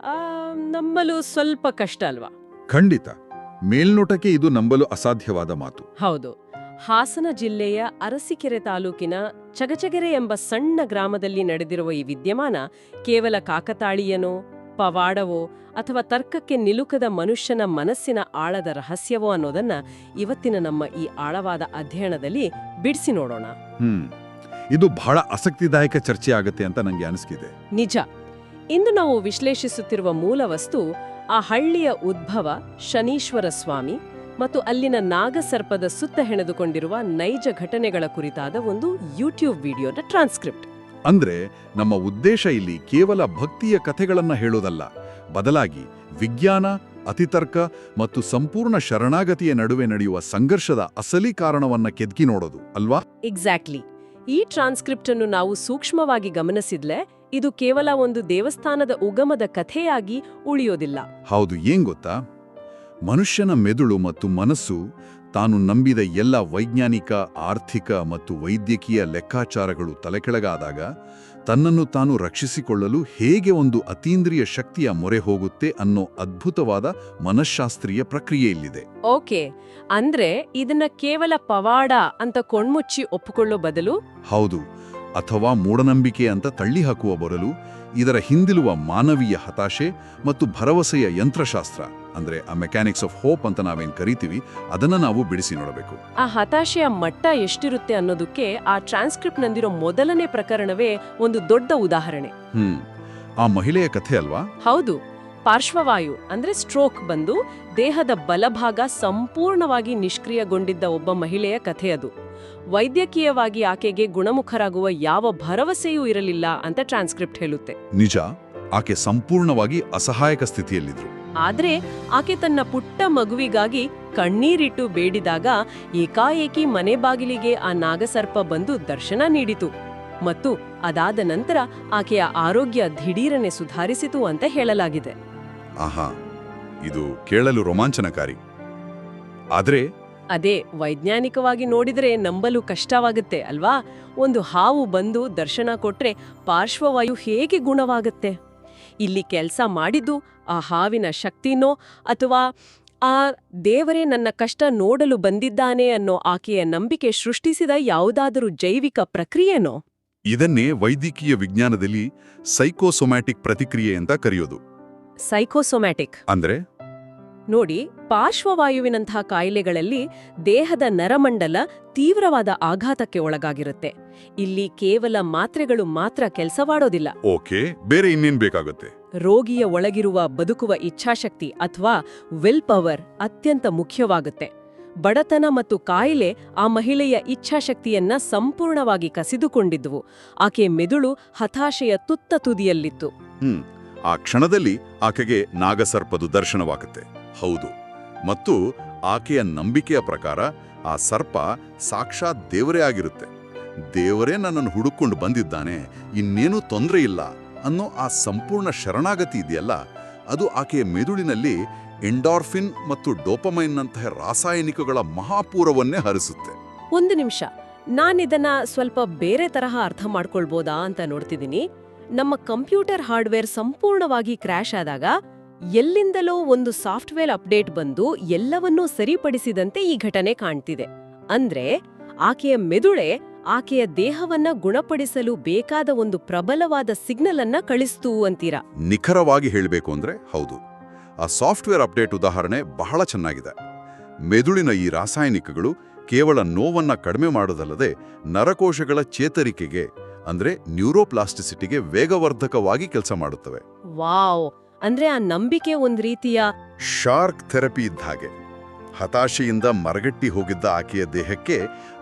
ನಂಬಲು ಸ್ವಲ್ಪ ಕಷ್ಟ ಅಲ್ವಾ? ಖಂಡಿತ. ಮೇಲ್ನೋಟಕ್ಕೆ ಇದು ನಂಬಲು ಅಸಾಧ್ಯವಾದ ಮಾತು. ಹೌದು. ಹಾಸನ ಜಿಲ್ಲೆಯ ಅರಸೀಕೆರೆ ತಾಲೂಕಿನ ಚಗಚಗೆರೆ ಎಂಬ ಸಣ್ಣ ಗ್ರಾಮದಲ್ಲಿ ನಡೆದಿರುವ ಈ ವಿದ್ಯಮಾನ ಕೇವಲ ಕಾಕತಾಳೀಯನೋ, ಪವಾಡವೋ ಅಥವಾ ತರ್ಕಕ್ಕೆ ನಿಲುಕದ ಮನುಷ್ಯನ ಮನಸ್ಸಿನ ಆಳದ ರಹಸ್ಯವೋ ಅನ್ನೋದನ್ನ ಇವತ್ತಿನ ನಮ್ಮ ಈ ಆಳವಾದ ಅಧ್ಯಯನದಲ್ಲಿ ಬಿಡಿಸಿ ನೋಡೋಣ. ಇದು ಬಹಳ ಆಸಕ್ತಿದಾಯಕ ಚರ್ಚೆ ಆಗತ್ತೆ ಅಂತ ನನಗೆ ಅನಿಸ್ತಿದೆ. ನಿಜ. ಇಂದು ನಾವು ವಿಶ್ಲೇಷಿಸುತ್ತಿರುವ ಮೂಲ ವಸ್ತು ಆ ಹಳ್ಳಿಯ ಉದ್ಭವ, ಶನೀಶ್ವರ ಸ್ವಾಮಿ ಮತ್ತು ಅಲ್ಲಿನ ನಾಗಸರ್ಪದ ಸುತ್ತ ಹೆಣೆದುಕೊಂಡಿರುವ ನೈಜ ಘಟನೆಗಳ ಕುರಿತಾದ ಒಂದು ಯೂಟ್ಯೂಬ್ ವಿಡಿಯೋದ ಟ್ರಾನ್ಸ್ಕ್ರಿಪ್ಟ್. ಅಂದ್ರೆ ನಮ್ಮ ಉದ್ದೇಶ ಇಲ್ಲಿ ಕೇವಲ ಭಕ್ತಿಯ ಕಥೆಗಳನ್ನ ಹೇಳೋದಲ್ಲ, ಬದಲಾಗಿ ವಿಜ್ಞಾನ, ಅತಿತರ್ಕ ಮತ್ತು ಸಂಪೂರ್ಣ ಶರಣಾಗತಿಯ ನಡುವೆ ನಡೆಯುವ ಸಂಘರ್ಷದ ಅಸಲಿ ಕಾರಣವನ್ನ ಕೆದಕಿ ನೋಡೋದು ಅಲ್ವಾ? ಎಕ್ಸಾಕ್ಟ್ಲಿ. ಈ ಟ್ರಾನ್ಸ್ಕ್ರಿಪ್ಟ್ ಅನ್ನು ನಾವು ಸೂಕ್ಷ್ಮವಾಗಿ ಗಮನಿಸಿದ್ಲೆ ಇದು ಕೇವಲ ಒಂದು ದೇವಸ್ಥಾನದ ಉಗಮದ ಕಥೆಯಾಗಿ ಉಳಿಯೋದಿಲ್ಲ. ಹೌದು, ಏನ್ ಗೊತ್ತಾ, ಮನುಷ್ಯನ ಮೆದುಳು ಮತ್ತು ಮನಸ್ಸು ತಾನು ನಂಬಿದ ಎಲ್ಲ ವೈಜ್ಞಾನಿಕ, ಆರ್ಥಿಕ ಮತ್ತು ವೈದ್ಯಕೀಯ ಲೆಕ್ಕಾಚಾರಗಳು ತಲೆಕೆಳಗಾದಾಗ ತನ್ನನ್ನು ತಾನು ರಕ್ಷಿಸಿಕೊಳ್ಳಲು ಹೇಗೆ ಒಂದು ಅತೀಂದ್ರಿಯ ಶಕ್ತಿಯ ಮೊರೆ ಹೋಗುತ್ತೆ ಅನ್ನೋ ಅದ್ಭುತವಾದ ಮನಃಶಾಸ್ತ್ರೀಯ ಪ್ರಕ್ರಿಯೆ ಇಲ್ಲಿದೆ. ಓಕೆ, ಅಂದ್ರೆ ಇದನ್ನ ಕೇವಲ ಪವಾಡ ಅಂತ ಕೊಂಡ್ಮುಚ್ಚಿ ಒಪ್ಪಿಕೊಳ್ಳೋ ಬದಲು, ಹೌದು, ಅಥವಾ ಮೂಢನಂಬಿಕೆ ಅಂತ ತಳ್ಳಿ ಹಾಕುವ ಬದಲು ಇದರ ಹಿಂದಿರುವ ಮಾನವೀಯ ಹತಾಶೆ ಮತ್ತು ಭರವಸೆಯ ಯಂತ್ರಶಾಸ್ತ್ರ, ಅಂದ್ರೆ ಆ ಮೆಕ್ಯಾನಿಕ್ಸ್ ಆಫ್ ಹೋಪ್ ಅಂತ ನಾವೇನ್ ಕರಿತೀವಿ, ಅದನ್ನ ನಾವು ಬಿಡಿಸಿ ನೋಡಬೇಕು. ಆ ಹತಾಶೆಯ ಮಟ್ಟ ಎಷ್ಟಿರುತ್ತೆ ಅನ್ನೋದಕ್ಕೆ ಆ ಟ್ರಾನ್ಸ್ಕ್ರಿಪ್ಟ್ ನಂದಿರೋ ಮೊದಲನೇ ಪ್ರಕರಣವೇ ಒಂದು ದೊಡ್ಡ ಉದಾಹರಣೆ. ಆ ಮಹಿಳೆಯ ಕಥೆ ಅಲ್ವಾ? ಹೌದು. ಪಾರ್ಶ್ವವಾಯು ಅಂದ್ರೆ ಸ್ಟ್ರೋಕ್ ಬಂದು ದೇಹದ ಬಲಭಾಗ ಸಂಪೂರ್ಣವಾಗಿ ನಿಷ್ಕ್ರಿಯಗೊಂಡಿದ್ದ ಒಬ್ಬ ಮಹಿಳೆಯ ಕಥೆ ಅದು. ವೈದ್ಯಕೀಯವಾಗಿ ಆಕೆಗೆ ಗುಣಮುಖರಾಗುವ ಯಾವ ಭರವಸೆಯೂ ಇರಲಿಲ್ಲ ಅಂತ ಟ್ರಾನ್ಸ್ಕ್ರಿಪ್ಟ್ ಹೇಳುತ್ತೆ. ನಿಜ, ಆಕೆ ಸಂಪೂರ್ಣವಾಗಿ ಅಸಹಾಯಕ ಸ್ಥಿತಿಯಲ್ಲಿದ್ರು. ಆದ್ರೆ ಆಕೆ ತನ್ನ ಪುಟ್ಟ ಮಗುವಿಗಾಗಿ ಕಣ್ಣೀರಿಟ್ಟು ಬೇಡಿದಾಗ ಏಕಾಏಕಿ ಮನೆ ಬಾಗಿಲಿಗೆ ಆ ನಾಗಸರ್ಪ ಬಂದು ದರ್ಶನ ನೀಡಿತು ಮತ್ತು ಅದಾದ ನಂತರ ಆಕೆಯ ಆರೋಗ್ಯ ದಿಢೀರನೆ ಸುಧಾರಿಸಿತು ಅಂತ ಹೇಳಲಾಗಿದೆ. ಆಹಾ, ಇದು ಕೇಳಲು ರೋಮಾಂಚನಕಾರಿ. ಆದ್ರೆ ಅದೇ ವೈಜ್ಞಾನಿಕವಾಗಿ ನೋಡಿದ್ರೆ ನಂಬಲು ಕಷ್ಟವಾಗುತ್ತೆ ಅಲ್ವಾ? ಒಂದು ಹಾವು ಬಂದು ದರ್ಶನ ಕೊಟ್ರೆ ಪಾರ್ಶ್ವವಾಯು ಹೇಗೆ ಗುಣವಾಗುತ್ತೆ? ಇಲ್ಲಿ ಕೆಲಸ ಮಾಡಿದ್ದು ಆ ಹಾವಿನ ಶಕ್ತಿನೋ ಅಥವಾ ಆ ದೇವರೇ ನನ್ನ ಕಷ್ಟ ನೋಡಲು ಬಂದಿದ್ದಾನೆ ಅನ್ನೋ ಆಕೆಯ ನಂಬಿಕೆ ಸೃಷ್ಟಿಸಿದ ಯಾವುದಾದರೂ ಜೈವಿಕ ಪ್ರಕ್ರಿಯೆನೋ? ಇದನ್ನೇ ವೈದ್ಯಕೀಯ ವಿಜ್ಞಾನದಲ್ಲಿ ಸೈಕೋಸೊಮ್ಯಾಟಿಕ್ ಪ್ರತಿಕ್ರಿಯೆ ಅಂತ ಕರೆಯೋದು. ಸೈಕೋಸೊಮ್ಯಾಟಿಕ್ ಅಂದ್ರೆ ನೋಡಿ, ಪಾರ್ಶ್ವವಾಯುವಿನಂತಹ ಕಾಯಿಲೆಗಳಲ್ಲಿ ದೇಹದ ನರಮಂಡಲ ತೀವ್ರವಾದ ಆಘಾತಕ್ಕೆ ಒಳಗಾಗಿರುತ್ತೆ. ಇಲ್ಲಿ ಕೇವಲ ಮಾತ್ರೆಗಳು ಮಾತ್ರ ಕೆಲಸವಾಡೋದಿಲ್ಲ. ಓಕೆ, ಬೇರೆ ಇನ್ನೇನ್ ಬೇಕಾಗುತ್ತೆ? ರೋಗಿಯ ಒಳಗಿರುವ ಬದುಕುವ ಇಚ್ಛಾಶಕ್ತಿ ಅಥವಾ ವಿಲ್ ಪವರ್ ಅತ್ಯಂತ ಮುಖ್ಯವಾಗುತ್ತೆ. ಬಡತನ ಮತ್ತು ಕಾಯಿಲೆ ಆ ಮಹಿಳೆಯ ಇಚ್ಛಾಶಕ್ತಿಯನ್ನ ಸಂಪೂರ್ಣವಾಗಿ ಕಸಿದುಕೊಂಡಿದ್ವು. ಆಕೆ ಮೆದುಳು ಹತಾಶೆಯ ತುತ್ತ ತುದಿಯಲ್ಲಿತ್ತು. ಆ ಕ್ಷಣದಲ್ಲಿ ಆಕೆಗೆ ನಾಗಸರ್ಪದು ದರ್ಶನವಾಗುತ್ತೆ. ಹೌದು, ಮತ್ತು ಆಕೆಯ ನಂಬಿಕೆಯ ಪ್ರಕಾರ ಆ ಸರ್ಪ ಸಾಕ್ಷಾತ್ ದೇವರೇ ಆಗಿರುತ್ತೆ. ದೇವರೇ ನನ್ನನ್ನು ಹುಡುಕೊಂಡು ಬಂದಿದ್ದಾನೆ, ಇನ್ನೇನೂ ತೊಂದರೆ ಇಲ್ಲ ಅನ್ನೋ ಆ ಸಂಪೂರ್ಣ ಶರಣಾಗತಿ ಇದೆಯಲ್ಲ, ಅದು ಆಕೆಯ ಮೆದುಳಿನಲ್ಲಿ ಎಂಡಾರ್ಫಿನ್ ಮತ್ತು ಡೋಪಮೈನ್ನಂತಹ ರಾಸಾಯನಿಕಗಳ ಮಹಾಪೂರವನ್ನೇ ಹರಿಸುತ್ತೆ. ಒಂದು ನಿಮಿಷ, ನಾನಿದನ್ನ ಸ್ವಲ್ಪ ಬೇರೆ ತರಹ ಅರ್ಥ ಮಾಡ್ಕೊಳ್ಬೋದಾ ಅಂತ ನೋಡ್ತಿದ್ದೀನಿ. ನಮ್ಮ ಕಂಪ್ಯೂಟರ್ ಹಾರ್ಡ್ವೇರ್ ಸಂಪೂರ್ಣವಾಗಿ ಕ್ರ್ಯಾಶ್ ಆದಾಗ ಎಲ್ಲಿಂದಲೋ ಒಂದು ಸಾಫ್ಟ್ವೇರ್ ಅಪ್ಡೇಟ್ ಬಂದು ಎಲ್ಲವನ್ನೂ ಸರಿಪಡಿಸಿದಂತೆ ಈ ಘಟನೆ ಕಾಣ್ತಿದೆ. ಅಂದ್ರೆ ಆಕೆಯ ಮೆದುಳೆ ಆಕೆಯ ದೇಹವನ್ನ ಗುಣಪಡಿಸಲು ಬೇಕಾದ ಒಂದು ಪ್ರಬಲವಾದ ಸಿಗ್ನಲ್ ಅನ್ನ ಕಳಿಸ್ತು ಅಂತೀರಾ? ನಿಖರವಾಗಿ ಹೇಳಬೇಕು ಅಂದ್ರೆ ಹೌದು. ಆ ಸಾಫ್ಟ್ವೇರ್ ಅಪ್ಡೇಟ್ ಉದಾಹರಣೆ ಬಹಳ ಚೆನ್ನಾಗಿದೆ. ಮೆದುಳಿನ ಈ ರಾಸಾಯನಿಕಗಳು ಕೇವಲ ನೋವನ್ನ ಕಡಿಮೆ ಮಾಡೋದಲ್ಲದೆ ನರಕೋಶಗಳ ಚೇತರಿಕೆಗೆ ಅಂದ್ರೆ ನ್ಯೂರೋಪ್ಲಾಸ್ಟಿಸಿಟಿಗೆ ವೇಗವರ್ಧಕವಾಗಿ ಕೆಲಸ ಮಾಡುತ್ತವೆ. ವಾವ್! ಅಂದ್ರೆ ಆ ನಂಬಿಕೆ ಒಂದ್ ರೀತಿಯ ಶಾರ್ಕ್ ಥೆರಪಿ ಇದ್ದ ಹಾಗೆ. ಹತಾಶೆಯಿಂದ ಮರಗಟ್ಟಿ ಹೋಗಿದ್ದ ಆಕೆಯ ದೇಹಕ್ಕೆ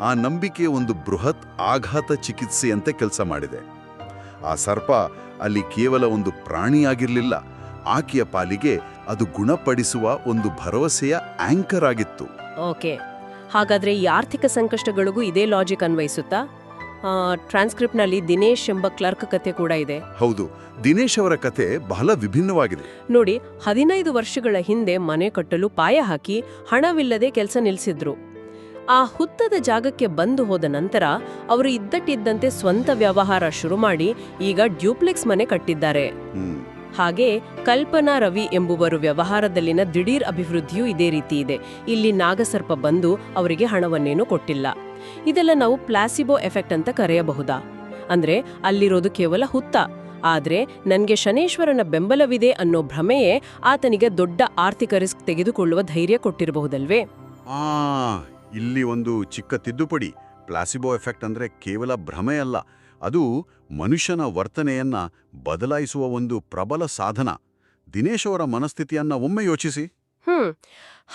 ಆ ನಂಬಿಕೆ ಒಂದು ಬೃಹತ್ ಆಘಾತ ಚಿಕಿತ್ಸೆಯಂತೆ ಕೆಲಸ ಮಾಡಿದೆ. ಆ ಸರ್ಪ ಅಲ್ಲಿ ಕೇವಲ ಒಂದು ಪ್ರಾಣಿಯಾಗಿರ್ಲಿಲ್ಲ, ಆಕೆಯ ಪಾಲಿಗೆ ಅದು ಗುಣಪಡಿಸುವ ಒಂದು ಭರವಸೆಯ ಆಂಕರ್ ಆಗಿತ್ತು. ಓಕೆ, ಹಾಗಾದ್ರೆ ಈ ಆರ್ಥಿಕ ಸಂಕಷ್ಟಗಳಿಗೂ ಇದೇ ಲಾಜಿಕ್ ಅನ್ವಯಿಸುತ್ತಾ? ಟ್ರಾನ್ಸ್ಕ್ರಿಪ್ಟ್ನಲ್ಲಿ ದಿನೇಶ್ ಎಂಬ ಕ್ಲರ್ಕ್ ಕತೆ ಕೂಡ ಇದೆ. ಹೌದು, ದಿನೇಶ್ ಅವರ ಕತೆ ಬಹಳ ವಿಭಿನ್ನವಾಗಿದೆ. ನೋಡಿ, 15 ವರ್ಷಗಳ ಹಿಂದೆ ಮನೆ ಕಟ್ಟಲು ಪಾಯ ಹಾಕಿ ಹಣವಿಲ್ಲದೆ ಕೆಲಸ ನಿಲ್ಲಿಸಿದ್ರು. ಆ ಹುತ್ತದ ಜಾಗಕ್ಕೆ ಬಂದು ಹೋದ ನಂತರ ಅವರು ಇದ್ದಕ್ಕಿದ್ದಂತೆ ಸ್ವಂತ ವ್ಯವಹಾರ ಶುರು ಮಾಡಿ ಈಗ ಡ್ಯೂಪ್ಲೆಕ್ಸ್ ಮನೆ ಕಟ್ಟಿದ್ದಾರೆ. ಹಾಗೆ ಕಲ್ಪನಾ ರವಿ ಎಂಬುವರು ವ್ಯವಹಾರದಲ್ಲಿನ ದಿಢೀರ್ ಅಭಿವೃದ್ಧಿಯೂ ಇದೇ ರೀತಿ ಇದೆ. ಇಲ್ಲಿ ನಾಗಸರ್ಪ ಬಂದು ಅವರಿಗೆ ಹಣವನ್ನೇನೂ ಕೊಟ್ಟಿಲ್ಲ. ಇದೆಲ್ಲ ನಾವು ಪ್ಲಾಸಿಬೋ ಎಫೆಕ್ಟ್ ಅಂತ ಕರೆಯಬಹುದಾ? ಅಂದ್ರೆ ಅಲ್ಲಿರೋದು ಕೇವಲ ಹುತ್ತ, ಆದ್ರೆ ನನ್ಗೆ ಶನೇಶ್ವರನ ಬೆಂಬಲವಿದೆ ಅನ್ನೋ ಭ್ರಮೆಯೇ ಆತನಿಗೆ ದೊಡ್ಡ ಆರ್ಥಿಕ ರಿಸ್ಕ್ ತೆಗೆದುಕೊಳ್ಳುವ ಧೈರ್ಯ ಕೊಟ್ಟಿರಬಹುದಲ್ವೇ? ಇಲ್ಲಿ ಒಂದು ಚಿಕ್ಕ ತಿದ್ದುಪಡಿ. ಪ್ಲಾಸಿಬೋ ಎಫೆಕ್ಟ್ ಅಂದ್ರೆ ಕೇವಲ ಭ್ರಮೆ ಅಲ್ಲ, ಅದು ಮನುಷ್ಯನ ವರ್ತನೆಯನ್ನ ಬದಲಾಯಿಸುವ ಒಂದು ಪ್ರಬಲ ಸಾಧನ. ದಿನೇಶ್ ಅವರ ಮನಸ್ಥಿತಿಯನ್ನ ಒಮ್ಮೆ ಯೋಚಿಸಿ.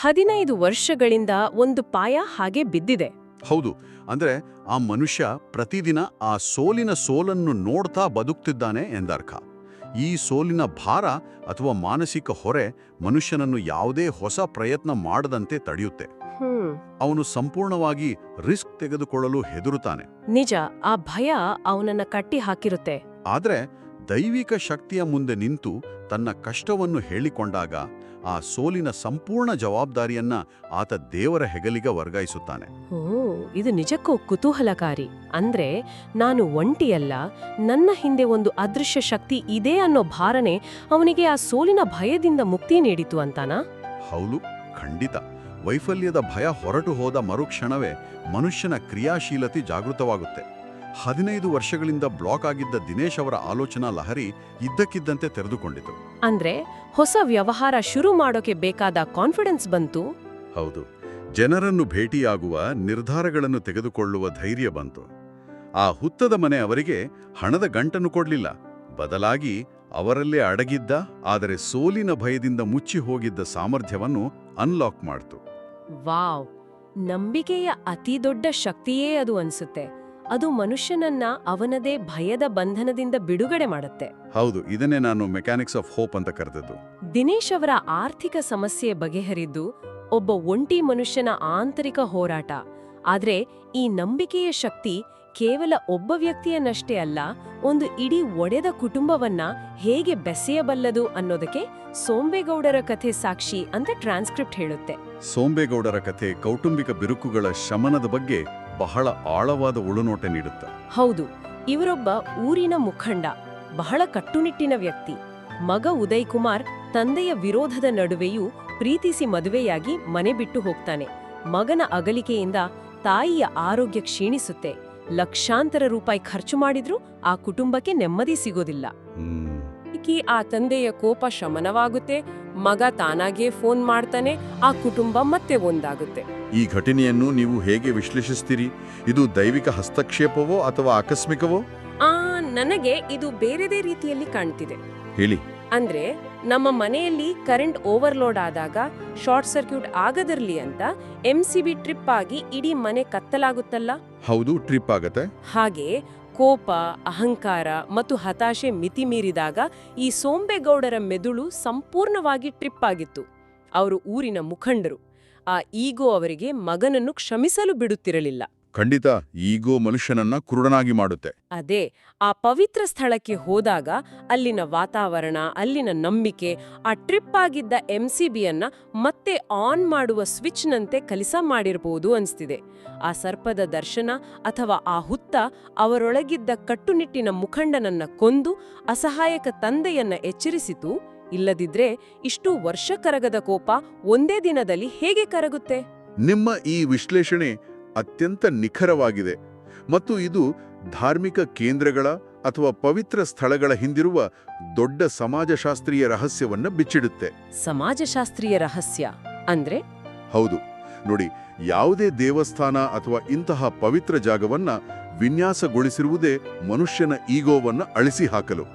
15 ವರ್ಷಗಳಿಂದ ಒಂದು ಪಾಯ ಹಾಗೆ ಬಿದ್ದಿದೆ. ಹೌದು, ಅಂದ್ರೆ ಆ ಮನುಷ್ಯ ಪ್ರತಿದಿನ ಆ ಸೋಲನ್ನು ನೋಡ್ತಾ ಬದುಕ್ತಿದ್ದಾನೆ ಎಂದರ್ಥ. ಈ ಸೋಲಿನ ಭಾರ ಅಥವಾ ಮಾನಸಿಕ ಹೊರೆ ಮನುಷ್ಯನನ್ನು ಯಾವುದೇ ಹೊಸ ಪ್ರಯತ್ನ ಮಾಡದಂತೆ ತಡೆಯುತ್ತೆ. ಅವನು ಸಂಪೂರ್ಣವಾಗಿ ರಿಸ್ಕ್ ತೆಗೆದುಕೊಳ್ಳಲು ಹೆದರುತ್ತಾನೆ. ನಿಜ, ಆ ಭಯ ಅವನನ್ನ ಕಟ್ಟಿ ಹಾಕಿರುತ್ತೆ. ಆದ್ರೆ ದೈವಿಕ ಶಕ್ತಿಯ ಮುಂದೆ ನಿಂತು ತನ್ನ ಕಷ್ಟವನ್ನು ಹೇಳಿಕೊಂಡಾಗ ಆ ಸೋಲಿನ ಸಂಪೂರ್ಣ ಜವಾಬ್ದಾರಿಯನ್ನ ಆತ ದೇವರ ಹೆಗಲಿಗೆ ವರ್ಗಾಯಿಸುತ್ತಾನೆ. ಇದು ನಿಜಕ್ಕೂ ಕುತೂಹಲಕಾರಿ. ಅಂದ್ರೆ ನಾನು ಒಂಟಿಯಲ್ಲ, ನನ್ನ ಹಿಂದೆ ಒಂದು ಅದೃಶ್ಯ ಶಕ್ತಿ ಇದೆ ಅನ್ನೋ ಭಾರನೆ ಅವನಿಗೆ ಆ ಸೋಲಿನ ಭಯದಿಂದ ಮುಕ್ತಿ ನೀಡಿತು ಅಂತಾನಾ? ಹೌದು, ಖಂಡಿತ. ವೈಫಲ್ಯದ ಭಯ ಹೊರಟು ಹೋದ ಮರುಕ್ಷಣವೇ ಮನುಷ್ಯನ ಕ್ರಿಯಾಶೀಲತೆ ಜಾಗೃತವಾಗುತ್ತೆ. 15 ವರ್ಷಗಳಿಂದ ಬ್ಲಾಕ್ ಆಗಿದ್ದ ದಿನೇಶ್ ಅವರ ಆಲೋಚನಾ ಲಹರಿ ಇದ್ದಕ್ಕಿದ್ದಂತೆ ತೆರೆದುಕೊಂಡಿತು. ಅಂದ್ರೆ ಹೊಸ ವ್ಯವಹಾರ ಶುರು ಮಾಡೋಕೆ ಬೇಕಾದ ಕಾನ್ಫಿಡೆನ್ಸ್ ಬಂತು. ಹೌದು, ಜನರನ್ನು ಭೇಟಿಯಾಗುವ, ನಿರ್ಧಾರಗಳನ್ನು ತೆಗೆದುಕೊಳ್ಳುವ ಧೈರ್ಯ ಬಂತು. ಆ ಹುತ್ತದ ಮನೆ ಅವರಿಗೆ ಹಣದ ಗಂಟನ್ನು ಕೊಡ್ಲಿಲ್ಲ, ಬದಲಾಗಿ ಅವರಲ್ಲೇ ಅಡಗಿದ್ದ ಆದರೆ ಸೋಲಿನ ಭಯದಿಂದ ಮುಚ್ಚಿ ಹೋಗಿದ್ದ ಸಾಮರ್ಥ್ಯವನ್ನು ಅನ್ಲಾಕ್ ಮಾಡ್ತು. ವಾವ್, ನಂಬಿಕೆಯ ಅತಿ ದೊಡ್ಡ ಶಕ್ತಿಯೇ ಅದು ಅನ್ಸುತ್ತೆ. ಅದು ಮನುಷ್ಯನನ್ನ ಅವನದೇ ಭಯದ ಬಂಧನದಿಂದ ಬಿಡುಗಡೆ ಮಾಡುತ್ತೆ. ಹೌದು, ಇದನ್ನೇ ನಾನು ಮೆಕ್ಯಾನಿಕ್ಸ್ ಆಫ್ ಹೋಪ್ ಅಂತ ಕರೆದದ್ದು. ದಿನೇಶ್ ಅವರ ಆರ್ಥಿಕ ಸಮಸ್ಯೆ ಬಗೆಹರಿದ್ದು ಒಬ್ಬ ಒಂಟಿ ಮನುಷ್ಯನ ಆಂತರಿಕ ಹೋರಾಟ. ಆದ್ರೆ ಈ ನಂಬಿಕೆಯ ಶಕ್ತಿ ಕೇವಲ ಒಬ್ಬ ವ್ಯಕ್ತಿಯನ್ನಷ್ಟೇ ಅಲ್ಲ, ಒಂದು ಇಡೀ ಒಡೆದ ಕುಟುಂಬವನ್ನ ಹೇಗೆ ಬೆಸೆಯಬಲ್ಲದು ಅನ್ನೋದಕ್ಕೆ ಸೋಂಬೇಗೌಡರ ಕಥೆ ಸಾಕ್ಷಿ ಅಂತ ಟ್ರಾನ್ಸ್ಕ್ರಿಪ್ಟ್ ಹೇಳುತ್ತೆ. ಸೋಂಬೇಗೌಡರ ಕಥೆ ಕೌಟುಂಬಿಕ ಬಿರುಕುಗಳ ಶಮನದ ಬಗ್ಗೆ ಬಹಳ ಆಳವಾದ ಉಳುನೋಟ ನೀಡುತ್ತೆ. ಹೌದು, ಇವರೊಬ್ಬ ಊರಿನ ಮುಖಂಡ, ಬಹಳ ಕಟ್ಟುನಿಟ್ಟಿನ ವ್ಯಕ್ತಿ. ಮಗ ಉದಯ್ ಕುಮಾರ್ ತಂದೆಯ ವಿರೋಧದ ನಡುವೆಯೂ ಪ್ರೀತಿಸಿ ಮದುವೆಯಾಗಿ ಮನೆ ಬಿಟ್ಟು ಹೋಗ್ತಾನೆ. ಮಗನ ಅಗಲಿಕೆಯಿಂದ ತಾಯಿಯ ಆರೋಗ್ಯ ಕ್ಷೀಣಿಸುತ್ತೆ. ಲಕ್ಷಾಂತರ ರೂಪಾಯಿ ಖರ್ಚು ಮಾಡಿದ್ರೂ ಆ ಕುಟುಂಬಕ್ಕೆ ನೆಮ್ಮದಿ ಸಿಗೋದಿಲ್ಲ. ಆ ತಂದೆಯ ಕೋಪ ಶಮನವಾಗುತ್ತೆ, ಮಗ ತಾನಾಗೇ ಫೋನ್ ಮಾಡ್ತಾನೆ, ಆ ಕುಟುಂಬ ಮತ್ತೆ ಒಂದಾಗುತ್ತೆ. ಈ ಘಟನೆಯನ್ನು ನೀವು ಹೇಗೆ ವಿಶ್ಲೇಷಿಸ್ತೀರಿ? ಇದು ದೈವಿಕ ಹಸ್ತಕ್ಷೇಪವೋ ಅಥವಾ ಆಕಸ್ಮಿಕವೋ? ನನಗೆ ಇದು ಬೇರೆದೇ ರೀತಿಯಲ್ಲಿ ಕಾಣ್ತಿದೆ. ಹೇಳಿ. ಅಂದ್ರೆ ನಮ್ಮ ಮನೆಯಲ್ಲಿ ಕರೆಂಟ್ ಓವರ್ಲೋಡ್ ಆದಾಗ ಶಾರ್ಟ್ ಸರ್ಕ್ಯೂಟ್ ಆಗದಿರ್ಲಿ ಅಂತ MCB ಟ್ರಿಪ್ ಆಗಿ ಇಡೀ ಮನೆ ಕತ್ತಲಾಗುತ್ತಲ್ಲ. ಹೌದು, ಟ್ರಿಪ್ ಆಗತ್ತೆ. ಹಾಗೆ ಕೋಪ, ಅಹಂಕಾರ ಮತ್ತು ಹತಾಶೆ ಮಿತಿ ಮೀರಿದಾಗ ಈ ಸೋಂಬೇಗೌಡರ ಮೆದುಳು ಸಂಪೂರ್ಣವಾಗಿ ಟ್ರಿಪ್ ಆಗಿತ್ತು. ಅವರು ಊರಿನ ಮುಖಂಡರು. ಆ ಈಗೋ ಅವರಿಗೆ ಮಗನನ್ನು ಕ್ಷಮಿಸಲು ಬಿಡುತ್ತಿರಲಿಲ್ಲ. ಖಂಡಿತ, ಈಗೋ ಮನುಷ್ಯನನ್ನ ಕುರುಡನಾಗಿ ಮಾಡುತ್ತೆ. ಅದೇ ಆ ಪವಿತ್ರ ಸ್ಥಳಕ್ಕೆ ಹೋದಾಗ ಅಲ್ಲಿನ ವಾತಾವರಣ, ಅಲ್ಲಿನ ನಂಬಿಕೆ, ಆ ಟ್ರಿಪ್ ಆಗಿದ್ದ MCBಯನ್ನ ಮತ್ತೆ ಆನ್ ಮಾಡುವ ಸ್ವಿಚ್ನಂತೆ ಕೆಲಸ ಮಾಡಿರಬಹುದು ಅನ್ಸ್ತಿದೆ. ಆ ಸರ್ಪದ ದರ್ಶನ ಅಥವಾ ಆ ಹುತ್ತ ಅವರೊಳಗಿದ್ದ ಕಟ್ಟುನಿಟ್ಟಿನ ಮುಖಂಡನನ್ನ ಕೊಂದು ಅಸಹಾಯಕ ತಂದೆಯನ್ನ ಎಚ್ಚರಿಸಿತು. ಇಲ್ಲದಿದ್ರೆ ಇಷ್ಟು ವರ್ಷ ಕರಗದ ಕೋಪ ಒಂದೇ ದಿನದಲ್ಲಿ ಹೇಗೆ ಕರಗುತ್ತೆ? ನಿಮ್ಮ ಈ ವಿಶ್ಲೇಷಣೆ ಅತ್ಯಂತ ನಿಖರವಾಗಿದೆ ಮತ್ತು ಇದು ಧಾರ್ಮಿಕ ಕೇಂದ್ರಗಳ ಅಥವಾ ಪವಿತ್ರ ಸ್ಥಳಗಳ ಹಿಂದಿರುವ ದೊಡ್ಡ ಸಮಾಜಶಾಸ್ತ್ರೀಯ ರಹಸ್ಯವನ್ನ ಬಿಚ್ಚಿಡುತ್ತೆ. ಸಮಾಜಶಾಸ್ತ್ರೀಯ ರಹಸ್ಯ ಅಂದ್ರೆ? ಹೌದು ನೋಡಿ, ಯಾವುದೇ ದೇವಸ್ಥಾನ ಅಥವಾ ಇಂತಹ ಪವಿತ್ರ ಜಾಗವನ್ನ ವಿನ್ಯಾಸಗೊಳಿಸಿರುವುದೇ ಮನುಷ್ಯನ ಈಗೋವನ್ನ ಅಳಿಸಿ ಹಾಕಲು.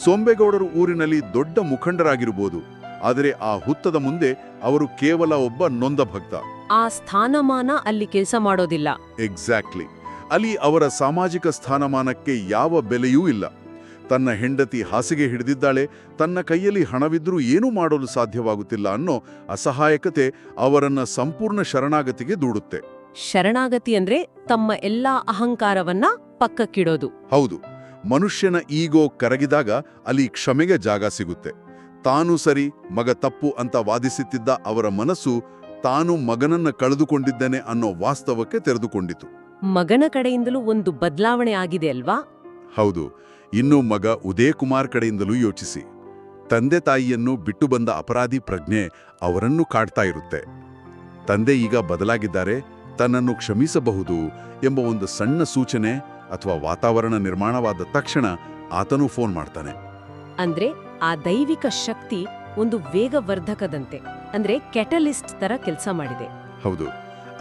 ಸೋಂಬೇಗೌಡರು ಊರಿನಲ್ಲಿ ದೊಡ್ಡ ಮುಖಂಡರಾಗಿರಬಹುದು, ಆದರೆ ಆ ಹುತ್ತದ ಮುಂದೆ ಅವರು ಕೇವಲ ಒಬ್ಬ ನೊಂದ ಭಕ್ತ. ಆ ಸ್ಥಾನಮಾನ ಅಲ್ಲಿ ಕೆಲಸ ಮಾಡೋದಿಲ್ಲ. ಎಕ್ಸಾಕ್ಟ್ಲಿ. ಅಲ್ಲಿ ಅವರ ಸಾಮಾಜಿಕ ಸ್ಥಾನಮಾನಕ್ಕೆ ಯಾವ ಬೆಲೆಯೂ ಇಲ್ಲ. ತನ್ನ ಹೆಂಡತಿ ಹಾಸಿಗೆ ಹಿಡಿದಿದ್ದಾಳೆ, ತನ್ನ ಕೈಯಲ್ಲಿ ಹಣವಿದ್ರೂ ಏನೂ ಮಾಡಲು ಸಾಧ್ಯವಾಗುತ್ತಿಲ್ಲ ಅನ್ನೋ ಅಸಹಾಯಕತೆ ಅವರನ್ನ ಸಂಪೂರ್ಣ ಶರಣಾಗತಿಗೆ ದೂಡುತ್ತೆ. ಶರಣಾಗತಿ ಅಂದ್ರೆ ತಮ್ಮ ಎಲ್ಲಾ ಅಹಂಕಾರವನ್ನ ಪಕ್ಕಕ್ಕಿಡೋದು. ಹೌದು, ಮನುಷ್ಯನ ಈಗೋ ಕರಗಿದಾಗ ಅಲ್ಲಿ ಕ್ಷಮೆಗೆ ಜಾಗ ಸಿಗುತ್ತೆ. ತಾನು ಸರಿ, ಮಗ ತಪ್ಪು ಅಂತ ವಾದಿಸುತ್ತಿದ್ದ ಅವರ ಮನಸ್ಸು ತಾನು ಮಗನನ್ನ ಕಳೆದುಕೊಂಡಿದ್ದೇನೆ ಅನ್ನೋ ವಾಸ್ತವಕ್ಕೆ ತೆರೆದುಕೊಂಡಿತು. ಮಗನ ಕಡೆಯಿಂದಲೂ ಒಂದು ಬದಲಾವಣೆ ಆಗಿದೆ ಅಲ್ವಾ? ಹೌದು. ಇನ್ನು ಮಗ ಉದಯ್ ಕುಮಾರ್ ಕಡೆಯಿಂದಲೂ ಯೋಚಿಸಿ. ತಂದೆ ತಾಯಿಯನ್ನು ಬಿಟ್ಟು ಬಂದ ಅಪರಾಧಿ ಪ್ರಜ್ಞೆ ಅವರನ್ನು ಕಾಡ್ತಾ ಇರುತ್ತೆ. ತಂದೆ ಈಗ ಬದಲಾಗಿದ್ದಾರೆ, ತನ್ನನ್ನು ಕ್ಷಮಿಸಬಹುದು ಎಂಬ ಒಂದು ಸಣ್ಣ ಸೂಚನೆ ಅಥವಾ ವಾತಾವರಣ ನಿರ್ಮಾಣವಾದ ತಕ್ಷಣ ಆತನೂ ಫೋನ್ ಮಾಡ್ತಾನೆ. ಅಂದ್ರೆ ಆ ದೈವಿಕ ಶಕ್ತಿ ಒಂದು ವೇಗವರ್ಧಕದಂತೆ, ಅಂದ್ರೆ ಕೆಟಲಿಸ್ಟ್ ತರ ಕೆಲಸ ಮಾಡಿದೆ. ಹೌದು,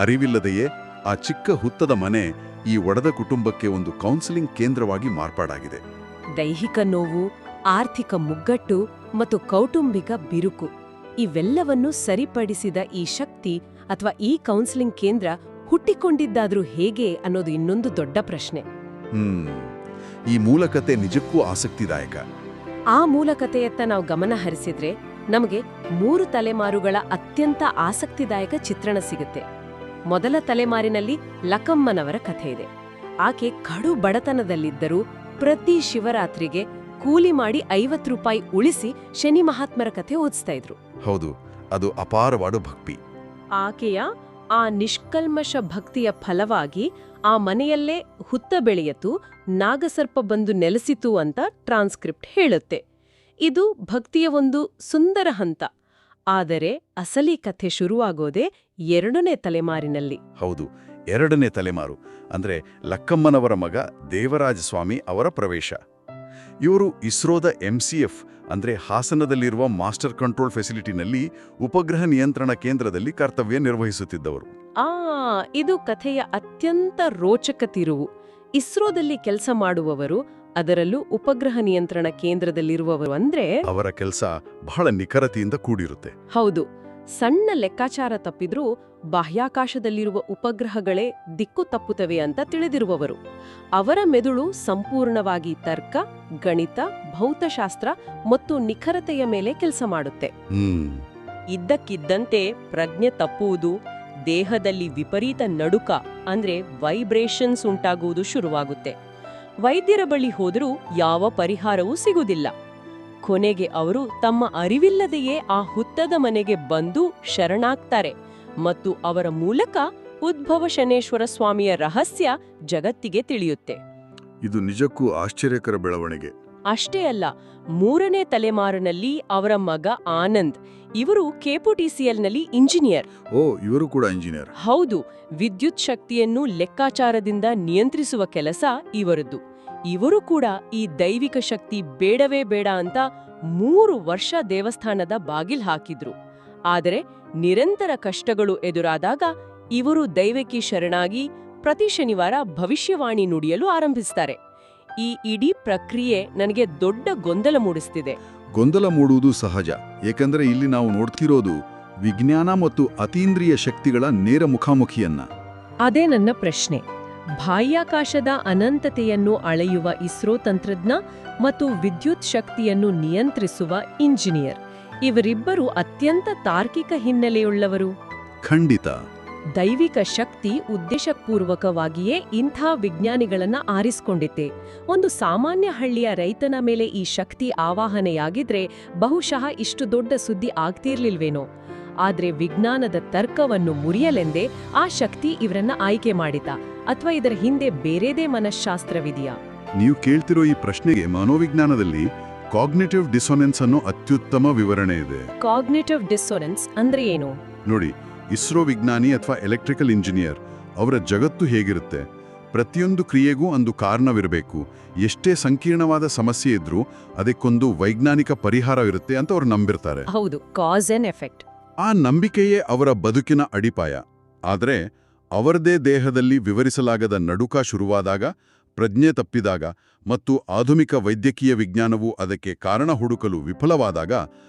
ಅರಿವಿಲ್ಲದೆಯೇ ಆ ಚಿಕ್ಕ ಹುತ್ತದ ಮನೆ ಈ ಒಡೆದ ಕುಟುಂಬಕ್ಕೆ ಒಂದು ಕೌನ್ಸಿಲಿಂಗ್ ಕೇಂದ್ರವಾಗಿ ಮಾರ್ಪಾಡಾಗಿದೆ. ದೈಹಿಕ ನೋವು, ಆರ್ಥಿಕ ಮುಗ್ಗಟ್ಟು ಮತ್ತು ಕೌಟುಂಬಿಕ ಬಿರುಕು ಇವೆಲ್ಲವನ್ನೂ ಸರಿಪಡಿಸಿದ ಈ ಶಕ್ತಿ ಅಥವಾ ಈ ಕೌನ್ಸಿಲಿಂಗ್ ಕೇಂದ್ರ ಹುಟ್ಟಿಕೊಂಡಿದ್ದಾದ್ರೂ ಹೇಗೆ ಅನ್ನೋದು ಇನ್ನೊಂದು ದೊಡ್ಡ ಪ್ರಶ್ನೆ. ಈ ಮೂಲಕತೆ ನಿಜಕ್ಕೂ ಆಸಕ್ತಿದಾಯಕ. ಆ ಮೂಲಕತೆಯತ್ತ ನಾವು ಗಮನ ಹರಿಸಿದ್ರೆ ನಮಗೆ 3 ತಲೆಮಾರುಗಳ ಅತ್ಯಂತ ಆಸಕ್ತಿದಾಯಕ ಚಿತ್ರಣ ಸಿಗುತ್ತೆ. ಮೊದಲ ತಲೆಮಾರಿನಲ್ಲಿ ಲಕ್ಕಮ್ಮನವರ ಕಥೆ ಇದೆ. ಆಕೆ ಕಡು ಬಡತನದಲ್ಲಿದ್ದರೂ ಪ್ರತಿ ಶಿವರಾತ್ರಿಗೆ ಕೂಲಿ ಮಾಡಿ 50 ರೂಪಾಯಿ ಉಳಿಸಿ ಶನಿ ಮಹಾತ್ಮರ ಕಥೆ ಓದಿಸ್ತಾ ಇದ್ರು. ಹೌದು, ಅದು ಅಪಾರವಾದ ಭಕ್ತಿ. ಆಕೆಯ ಆ ನಿಷ್ಕಲ್ಮಶ ಭಕ್ತಿಯ ಫಲವಾಗಿ ಆ ಮನೆಯಲ್ಲೇ ಹುತ್ತ ಬೆಳೆಯಿತು, ನಾಗಸರ್ಪ ಬಂದು ನೆಲೆಸಿತು ಅಂತ ಟ್ರಾನ್ಸ್ಕ್ರಿಪ್ಟ್ ಹೇಳುತ್ತೆ. ಇದು ಭಕ್ತಿಯ ಒಂದು ಸುಂದರ ಹಂತ. ಆದರೆ ಅಸಲಿ ಕಥೆ ಶುರುವಾಗೋದೇ 2ನೇ ತಲೆಮಾರಿನಲ್ಲಿ. ಹೌದು, 2ನೇ ತಲೆಮಾರು ಅಂದ್ರೆ ಲಕ್ಕಮ್ಮನವರ ಮಗ ದೇವರಾಜಸ್ವಾಮಿ ಅವರ ಪ್ರವೇಶ. ಇವರು ಇಸ್ರೋದ MCF ಅಂದ್ರೆ ಹಾಸನದಲ್ಲಿರುವ ಮಾಸ್ಟರ್ ಕಂಟ್ರೋಲ್ ಫೆಸಿಲಿಟಿನಲ್ಲಿ ಉಪಗ್ರಹ ನಿಯಂತ್ರಣ ಕೇಂದ್ರದಲ್ಲಿ ಕರ್ತವ್ಯ ನಿರ್ವಹಿಸುತ್ತಿದ್ದವರು. ಇದು ಕಥೆಯ ಅತ್ಯಂತ ರೋಚಕ ತಿರುವು. ಇಸ್ರೋದಲ್ಲಿ ಕೆಲಸ ಮಾಡುವವರು, ಅದರಲ್ಲೂ ಉಪಗ್ರಹ ನಿಯಂತ್ರಣ ಕೇಂದ್ರದಲ್ಲಿರುವವರು ಅಂದ್ರೆ ಅವರ ಕೆಲಸ ಬಹಳ ನಿಖರತೆಯಿಂದ ಕೂಡಿರುತ್ತೆ. ಹೌದು, ಸಣ್ಣ ಲೆಕ್ಕಾಚಾರ ತಪ್ಪಿದ್ರೂ ಬಾಹ್ಯಾಕಾಶದಲ್ಲಿರುವ ಉಪಗ್ರಹಗಳೇ ದಿಕ್ಕು ತಪ್ಪುತ್ತವೆ ಅಂತ ತಿಳಿದಿರುವವರು. ಅವರ ಮೆದುಳು ಸಂಪೂರ್ಣವಾಗಿ ತರ್ಕ, ಗಣಿತ, ಭೌತಶಾಸ್ತ್ರ ಮತ್ತು ನಿಖರತೆಯ ಮೇಲೆ ಕೆಲಸ ಮಾಡುತ್ತೆ. ಇದ್ದಕ್ಕಿದ್ದಂತೆ ಪ್ರಜ್ಞೆ ತಪ್ಪುವುದು, ದೇಹದಲ್ಲಿ ವಿಪರೀತ ನಡುಕ ಅಂದ್ರೆ ವೈಬ್ರೇಷನ್ಸ್ ಉಂಟಾಗುವುದು ಶುರುವಾಗುತ್ತೆ. ವೈದ್ಯರ ಬಳಿ ಹೋದರೂ ಯಾವ ಪರಿಹಾರವೂ ಸಿಗುವುದಿಲ್ಲ. ಕೊನೆಗೆ ಅವರು ತಮ್ಮ ಅರಿವಿಲ್ಲದೆಯೇ ಆ ಹುತ್ತದ ಮನೆಗೆ ಬಂದು ಶರಣಾಗ್ತಾರೆ ಮತ್ತು ಅವರ ಮೂಲಕ ಉದ್ಭವ ಶನೇಶ್ವರ ಸ್ವಾಮಿಯ ರಹಸ್ಯ ಜಗತ್ತಿಗೆ ತಿಳಿಯುತ್ತೆ. ಇದು ನಿಜಕ್ಕೂ ಆಶ್ಚರ್ಯಕರ ಬೆಳವಣಿಗೆ. ಅಷ್ಟೇ ಅಲ್ಲ, 3ನೇ ತಲೆಮಾರಿನಲ್ಲಿ ಅವರ ಮಗ ಆನಂದ್, ಇವರು KPTCLನಲ್ಲಿ ಇಂಜಿನಿಯರ್. ಇವರು ಕೂಡ ಇಂಜಿನಿಯರ್. ಹೌದು, ವಿದ್ಯುತ್ ಶಕ್ತಿಯನ್ನು ಲೆಕ್ಕಾಚಾರದಿಂದ ನಿಯಂತ್ರಿಸುವ ಕೆಲಸ ಇವರದ್ದು. ಇವರು ಕೂಡ ಈ ದೈವಿಕ ಶಕ್ತಿ ಬೇಡವೇ ಬೇಡ ಅಂತ 3 ವರ್ಷ ದೇವಸ್ಥಾನದ ಬಾಗಿಲ್ ಹಾಕಿದ್ರು. ಆದರೆ ನಿರಂತರ ಕಷ್ಟಗಳು ಎದುರಾದಾಗ ಇವರು ದೈವಕ್ಕೆ ಶರಣಾಗಿ ಪ್ರತಿ ಶನಿವಾರ ಭವಿಷ್ಯವಾಣಿ ನುಡಿಯಲು ಆರಂಭಿಸ್ತಾರೆ. ಈ ಇಡೀ ಪ್ರಕ್ರಿಯೆ ನನಗೆ ದೊಡ್ಡ ಗೊಂದಲ ಮೂಡಿಸ್ತಿದೆ. ಗೊಂದಲ ಮೂಡುವುದು ಸಹಜ, ಏಕೆಂದರೆ ಇಲ್ಲಿ ನಾವು ನೋಡ್ತಿರೋದು ವಿಜ್ಞಾನ ಮತ್ತು ಅತೀಂದ್ರಿಯ ಶಕ್ತಿಗಳ ನೇರ ಮುಖಾಮುಖಿಯನ್ನ. ಅದೇ ನನ್ನ ಪ್ರಶ್ನೆ. ಬಾಹ್ಯಾಕಾಶದ ಅನಂತತೆಯನ್ನು ಅಳೆಯುವ ಇಸ್ರೋ ತಂತ್ರಜ್ಞ ಮತ್ತು ವಿದ್ಯುತ್ ಶಕ್ತಿಯನ್ನು ನಿಯಂತ್ರಿಸುವ ಇಂಜಿನಿಯರ್, ಇವರಿಬ್ಬರು ಅತ್ಯಂತ ತಾರ್ಕಿಕ ಹಿನ್ನೆಲೆಯುಳ್ಳವರು. ಖಂಡಿತ. ದೈವಿಕ ಶಕ್ತಿ ಉದ್ದೇಶಪೂರ್ವಕವಾಗಿಯೇ ಇಂಥ ವಿಜ್ಞಾನಿಗಳನ್ನ ಆರಿಸಿಕೊಂಡಿತ್ತೆ. ಒಂದು ಸಾಮಾನ್ಯ ಹಳ್ಳಿಯ ರೈತನ ಮೇಲೆ ಈ ಶಕ್ತಿ ಆವಾಹನೆಯಾಗಿದ್ರೆ ಬಹುಶಃ ಇಷ್ಟು ದೊಡ್ಡ ಸುದ್ದಿ ಆಗ್ತಿರ್ಲಿಲ್ವೇನೋ. ಆದ್ರೆ ವಿಜ್ಞಾನದ ತರ್ಕವನ್ನು ಮುರಿಯಲೆಂದೇ ಆ ಶಕ್ತಿ ಇವರನ್ನ ಆಯ್ಕೆ ಮಾಡಿತ, ಅಥವಾ ಇದರ ಹಿಂದೆ ಬೇರೆದೇ ಮನಃಶಾಸ್ತ್ರವಿದೆಯಾ? ನೀವು ಕೇಳ್ತಿರೋ ಈ ಪ್ರಶ್ನೆಗೆ ಮನೋವಿಜ್ಞಾನದಲ್ಲಿ ಕಾಗ್ನಿಟಿವ್ ಡಿಸೋನೆನ್ಸ್ ಅನ್ನೋ ಅತ್ಯುತ್ತಮ ವಿವರಣೆ ಇದೆ. ಕಾಗ್ನಿಟಿವ್ ಡಿಸೋನೆನ್ಸ್ ಅಂದ್ರೆ ಏನು? ನೋಡಿ, ಇಸ್ರೋ ವಿಜ್ಞಾನಿ ಅಥವಾ ಎಲೆಕ್ಟ್ರಿಕಲ್ ಇಂಜಿನಿಯರ್ ಅವರ ಜಗತ್ತು ಹೇಗಿರುತ್ತೆ? ಪ್ರತಿಯೊಂದು ಕ್ರಿಯೆಗೂ ಒಂದು ಕಾರಣವಿರಬೇಕು. ಎಷ್ಟೇ ಸಂಕೀರ್ಣವಾದ ಸಮಸ್ಯೆ ಇದ್ರೂ ಅದಕ್ಕೊಂದು ವೈಜ್ಞಾನಿಕ ಪರಿಹಾರವಿರುತ್ತೆ ಅಂತ ಅವರು ನಂಬಿರ್ತಾರೆ. ಹೌದು, ಕಾಸ್ ಅಂಡ್ ಎಫೆಕ್ಟ್. ಆ ನಂಬಿಕೆಯೇ ಅವರ ಬದುಕಿನ ಅಡಿಪಾಯ. ಆದರೆ ಅವರದೇ ದೇಹದಲ್ಲಿ ವಿವರಿಸಲಾಗದ ನಡುಕ ಶುರುವಾದಾಗ, ಪ್ರಜ್ಞೆ ತಪ್ಪಿದಾಗ ಮತ್ತು ಆಧುನಿಕ ವೈದ್ಯಕೀಯ ವಿಜ್ಞಾನವು ಅದಕ್ಕೆ ಕಾರಣ ಹುಡುಕಲು ವಿಫಲವಾದಾಗ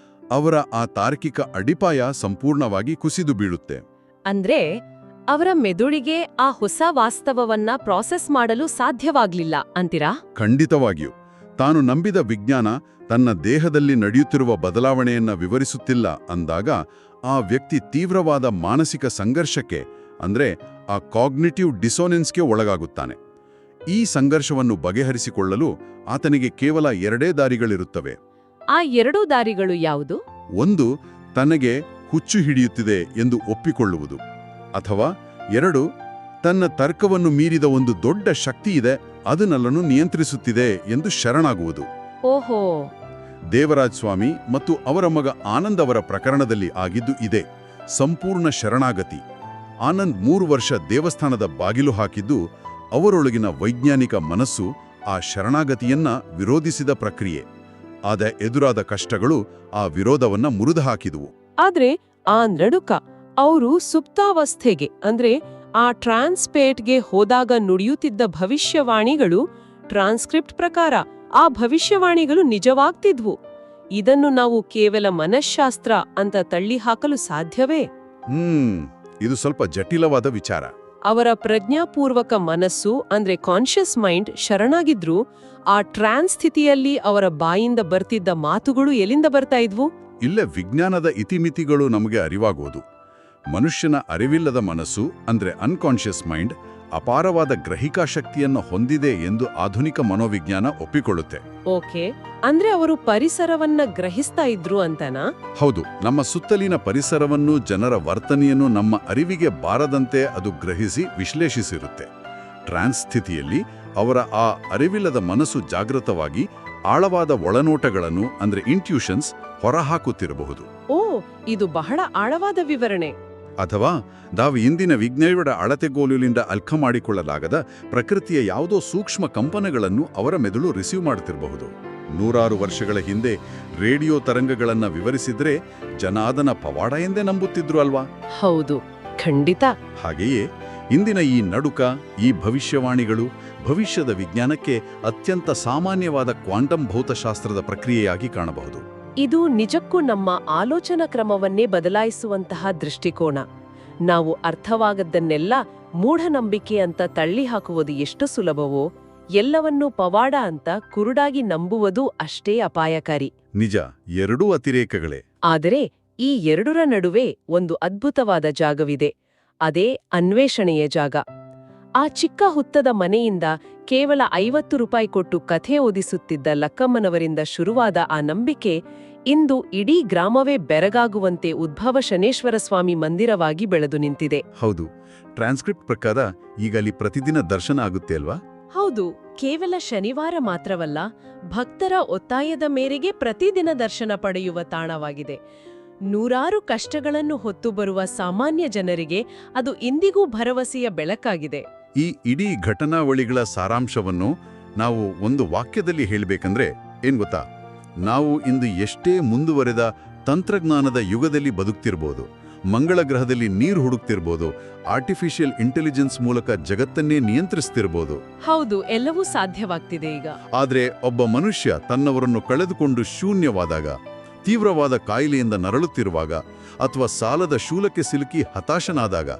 ಅವರ ಆ ತಾರ್ಕಿಕ ಅಡಿಪಾಯ ಸಂಪೂರ್ಣವಾಗಿ ಕುಸಿದು ಬೀಳುತ್ತೆ. ಅಂದ್ರೆ ಅವರ ಮೆದುಳಿಗೆ ಆ ಹೊಸ ವಾಸ್ತವವನ್ನ ಪ್ರಾಸೆಸ್ ಮಾಡಲು ಸಾಧ್ಯವಾಗ್ಲಿಲ್ಲ ಅಂತೀರಾ? ಖಂಡಿತವಾಗಿಯೂ. ತಾನು ನಂಬಿದ ವಿಜ್ಞಾನ ತನ್ನ ದೇಹದಲ್ಲಿ ನಡೆಯುತ್ತಿರುವ ಬದಲಾವಣೆಯನ್ನ ವಿವರಿಸುತ್ತಿಲ್ಲ ಅಂದಾಗ ಆ ವ್ಯಕ್ತಿ ತೀವ್ರವಾದ ಮಾನಸಿಕ ಸಂಘರ್ಷಕ್ಕೆ, ಅಂದ್ರೆ ಆ ಕಾಗ್ನಿಟಿವ್ ಡಿಸೋನೆನ್ಸ್ಗೆ ಒಳಗಾಗುತ್ತಾನೆ. ಈ ಸಂಘರ್ಷವನ್ನು ಬಗೆಹರಿಸಿಕೊಳ್ಳಲು ಆತನಿಗೆ ಕೇವಲ 2 ದಾರಿಗಳಿರುತ್ತವೆ. ಆ 2 ದಾರಿಗಳು ಯಾವುದು? ಒಂದು, ತನಗೆ ಹುಚ್ಚು ಹಿಡಿಯುತ್ತಿದೆ ಎಂದು ಒಪ್ಪಿಕೊಳ್ಳುವುದು. ಅಥವಾ 2, ತನ್ನ ತರ್ಕವನ್ನು ಮೀರಿದ ಒಂದು ದೊಡ್ಡ ಶಕ್ತಿ ಇದೆ, ಅದು ನನ್ನನ್ನು ನಿಯಂತ್ರಿಸುತ್ತಿದೆ ಎಂದು ಶರಣಾಗುವುದು. ಓಹೋ. ದೇವರಾಜ್ ಸ್ವಾಮಿ ಮತ್ತು ಅವರ ಮಗ ಆನಂದ್ ಅವರ ಪ್ರಕರಣದಲ್ಲಿ ಆಗಿದ್ದು ಇದೆ, ಸಂಪೂರ್ಣ ಶರಣಾಗತಿ. ಆನಂದ್ 3 ವರ್ಷ ದೇವಸ್ಥಾನದ ಬಾಗಿಲು ಹಾಕಿದ್ದು ಅವರೊಳಗಿನ ವೈಜ್ಞಾನಿಕ ಮನಸ್ಸು ಆ ಶರಣಾಗತಿಯನ್ನ ವಿರೋಧಿಸಿದ ಪ್ರಕ್ರಿಯೆ. ಆದ ಎದುರಾದ ಕಷ್ಟಗಳು ಆ ವಿರೋಧವನ್ನ ಮುರಿದು ಹಾಕಿದುವು. ಆದ್ರೆ ಆ ನಡುಕ ಅವರು ಸುಪ್ತಾವಸ್ಥೆಗೆ ಅಂದ್ರೆ ಆ ಟ್ರಾನ್ಸ್ಪೇಟ್ಗೆ ಹೋದಾಗ ನುಡಿಯುತ್ತಿದ್ದ ಭವಿಷ್ಯವಾಣಿಗಳು ಟ್ರಾನ್ಸ್ಕ್ರಿಪ್ಟ್ ಪ್ರಕಾರ ಆ ಭವಿಷ್ಯವಾಣಿಗಳು ನಿಜವಾಗ್ತಿದ್ವು. ಇದನ್ನು ನಾವು ಕೇವಲ ಮನಃಶಾಸ್ತ್ರ ಅಂತ ತಳ್ಳಿ ಹಾಕಲು ಸಾಧ್ಯವೇ? ಇದು ಸ್ವಲ್ಪ ಜಟಿಲವಾದ ವಿಚಾರ. ಅವರ ಪ್ರಜ್ಞಾಪೂರ್ವಕ ಮನಸ್ಸು ಅಂದ್ರೆ ಕಾನ್ಷಿಯಸ್ ಮೈಂಡ್ ಶರಣಾಗಿದ್ರು, ಆ ಟ್ರಾನ್ಸ್ ಸ್ಥಿತಿಯಲ್ಲಿ ಅವರ ಬಾಯಿಂದ ಬರ್ತಿದ್ದ ಮಾತುಗಳು ಎಲ್ಲಿಂದ ಬರ್ತಾ ಇದ್ವು? ಇಲ್ಲೇ ವಿಜ್ಞಾನದ ಇತಿಮಿತಿಗಳು ನಮಗೆ ಅರಿವಾಗೋದು. ಮನುಷ್ಯನ ಅರಿವಿಲ್ಲದ ಮನಸ್ಸು ಅಂದ್ರೆ ಅನ್ಕಾನ್ಷಿಯಸ್ ಮೈಂಡ್ ಅಪಾರವಾದ ಗ್ರಹಿಕಾ ಶಕ್ತಿಯನ್ನು ಹೊಂದಿದೆ ಎಂದು ಆಧುನಿಕ ಮನೋವಿಜ್ಞಾನ ಒಪ್ಪಿಕೊಳ್ಳುತ್ತೆ. ಓಕೆ, ಅಂದ್ರೆ ಅವರು ಪರಿಸರವನ್ನ ಗ್ರಹಿಸ್ತಾ ಇದ್ರು ಅಂತನಾ? ಹೌದು, ನಮ್ಮ ಸುತ್ತಲಿನ ಪರಿಸರವನ್ನು, ಜನರ ವರ್ತನೆಯನ್ನು ನಮ್ಮ ಅರಿವಿಗೆ ಬಾರದಂತೆ ಅದು ಗ್ರಹಿಸಿ ವಿಶ್ಲೇಷಿಸಿರುತ್ತೆ. ಟ್ರಾನ್ಸ್ ಸ್ಥಿತಿಯಲ್ಲಿ ಅವರ ಆ ಅರಿವಿಲ್ಲದ ಮನಸ್ಸು ಜಾಗೃತವಾಗಿ ಆಳವಾದ ಒಳನೋಟಗಳನ್ನು ಅಂದ್ರೆ ಇಂಟ್ಯೂಷನ್ಸ್ ಹೊರಹಾಕುತ್ತಿರಬಹುದು. ಓ, ಇದು ಬಹಳ ಆಳವಾದ ವಿವರಣೆ. ಅಥವಾ ನಾವು ಇಂದಿನ ವಿಜ್ಞಾನದ ಅಳತೆಗೋಲಿನಿಂದ ಅರ್ಥ ಮಾಡಿಕೊಳ್ಳಲಾಗದ ಪ್ರಕೃತಿಯ ಯಾವುದೋ ಸೂಕ್ಷ್ಮ ಕಂಪನಗಳನ್ನು ಅವರ ಮೆದುಳು ರಿಸೀವ್ ಮಾಡುತ್ತಿರಬಹುದು. 100 ವರ್ಷಗಳ ಹಿಂದೆ ರೇಡಿಯೋ ತರಂಗಗಳನ್ನ ವಿವರಿಸಿದ್ರೆ ಜನ ಅದನ್ನ ಪವಾಡ ಎಂದೇ ನಂಬುತ್ತಿದ್ರು ಅಲ್ವಾ? ಹೌದು, ಖಂಡಿತ. ಹಾಗೆಯೇ ಇಂದಿನ ಈ ನಡುಕ, ಈ ಭವಿಷ್ಯವಾಣಿಗಳು ಭವಿಷ್ಯದ ವಿಜ್ಞಾನಕ್ಕೆ ಅತ್ಯಂತ ಸಾಮಾನ್ಯವಾದ ಕ್ವಾಂಟಮ್ ಭೌತಶಾಸ್ತ್ರದ ಪ್ರಕ್ರಿಯೆಯಾಗಿ ಕಾಣಬಹುದು. ಇದು ನಿಜಕ್ಕೂ ನಮ್ಮ ಆಲೋಚನಾ ಕ್ರಮವನ್ನೇ ಬದಲಾಯಿಸುವಂತಹ ದೃಷ್ಟಿಕೋನ. ನಾವು ಅರ್ಥವಾಗದ್ದನ್ನೆಲ್ಲ ಮೂಢನಂಬಿಕೆ ಅಂತ ತಳ್ಳಿ ಹಾಕುವುದು ಎಷ್ಟು ಸುಲಭವೋ, ಎಲ್ಲವನ್ನೂ ಪವಾಡ ಅಂತ ಕುರುಡಾಗಿ ನಂಬುವುದು ಅಷ್ಟೇ ಅಪಾಯಕಾರಿ. ನಿಜ, ಎರಡೂ ಅತಿರೇಕಗಳೇ. ಆದರೆ ಈ ಎರಡರ ನಡುವೆ ಒಂದು ಅದ್ಭುತವಾದ ಜಾಗವಿದೆ. ಅದೇ ಅನ್ವೇಷಣೆಯ ಜಾಗ. ಆ ಚಿಕ್ಕ ಹುತ್ತದ ಮನೆಯಿಂದ ಕೇವಲ 50 ರೂಪಾಯಿ ಕೊಟ್ಟು ಕಥೆ ಓದಿಸುತ್ತಿದ್ದ ಲಕ್ಕಮ್ಮನವರಿಂದ ಶುರುವಾದ ಆ ನಂಬಿಕೆ ಇಂದು ಇಡೀ ಗ್ರಾಮವೇ ಬೆರಗಾಗುವಂತೆ ಉದ್ಭವ ಶನೇಶ್ವರ ಸ್ವಾಮಿ ಮಂದಿರವಾಗಿ ಬೆಳೆದು ನಿಂತಿದೆ. ಹೌದು, ಟ್ರಾನ್ಸ್ಕ್ರಿಪ್ಟ್ ಪ್ರಕಾರ ಈಗ ಅಲ್ಲಿ ಪ್ರತಿದಿನ ದರ್ಶನ ಆಗುತ್ತೆ ಅಲ್ವಾ? ಹೌದು, ಕೇವಲ ಶನಿವಾರ ಮಾತ್ರವಲ್ಲ, ಭಕ್ತರ ಒತ್ತಾಯದ ಮೇರೆಗೆ ಪ್ರತಿದಿನ ದರ್ಶನ ಪಡೆಯುವ ತಾಣವಾಗಿದೆ. 100 ಕಷ್ಟಗಳನ್ನು ಹೊತ್ತು ಬರುವ ಸಾಮಾನ್ಯ ಜನರಿಗೆ ಅದು ಇಂದಿಗೂ ಭರವಸೆಯ ಬೆಳಕಾಗಿದೆ. ಈ ಇಡೀ ಘಟನಾವಳಿಗಳ ಸಾರಾಂಶವನ್ನು ನಾವು ಒಂದು ವಾಕ್ಯದಲ್ಲಿ ಹೇಳಬೇಕಂದ್ರೆ ಏನ್ ಗೊತ್ತಾ? ನಾವು ಇಂದು ಎಷ್ಟೇ ಮುಂದುವರೆದ ತಂತ್ರಜ್ಞಾನದ ಯುಗದಲ್ಲಿ ಬದುಕ್ತಿರ್ಬೋದು, ಮಂಗಳ ಗ್ರಹದಲ್ಲಿ ನೀರು ಹುಡುಕ್ತಿರ್ಬೋದು, ಆರ್ಟಿಫಿಷಿಯಲ್ ಇಂಟೆಲಿಜೆನ್ಸ್ ಮೂಲಕ ಜಗತ್ತನ್ನೇ ನಿಯಂತ್ರಿಸ್ತಿರ್ಬೋದು. ಹೌದು, ಎಲ್ಲವೂ ಸಾಧ್ಯವಾಗ್ತಿದೆ ಈಗ. ಆದ್ರೆ ಒಬ್ಬ ಮನುಷ್ಯ ತನ್ನವರನ್ನು ಕಳೆದುಕೊಂಡು ಶೂನ್ಯವಾದಾಗ, ತೀವ್ರವಾದ ಕಾಯಿಲೆಯಿಂದ ನರಳುತ್ತಿರುವಾಗ, ಅಥವಾ ಸಾಲದ ಶೂಲಕ್ಕೆ ಸಿಲುಕಿ ಹತಾಶನಾದಾಗ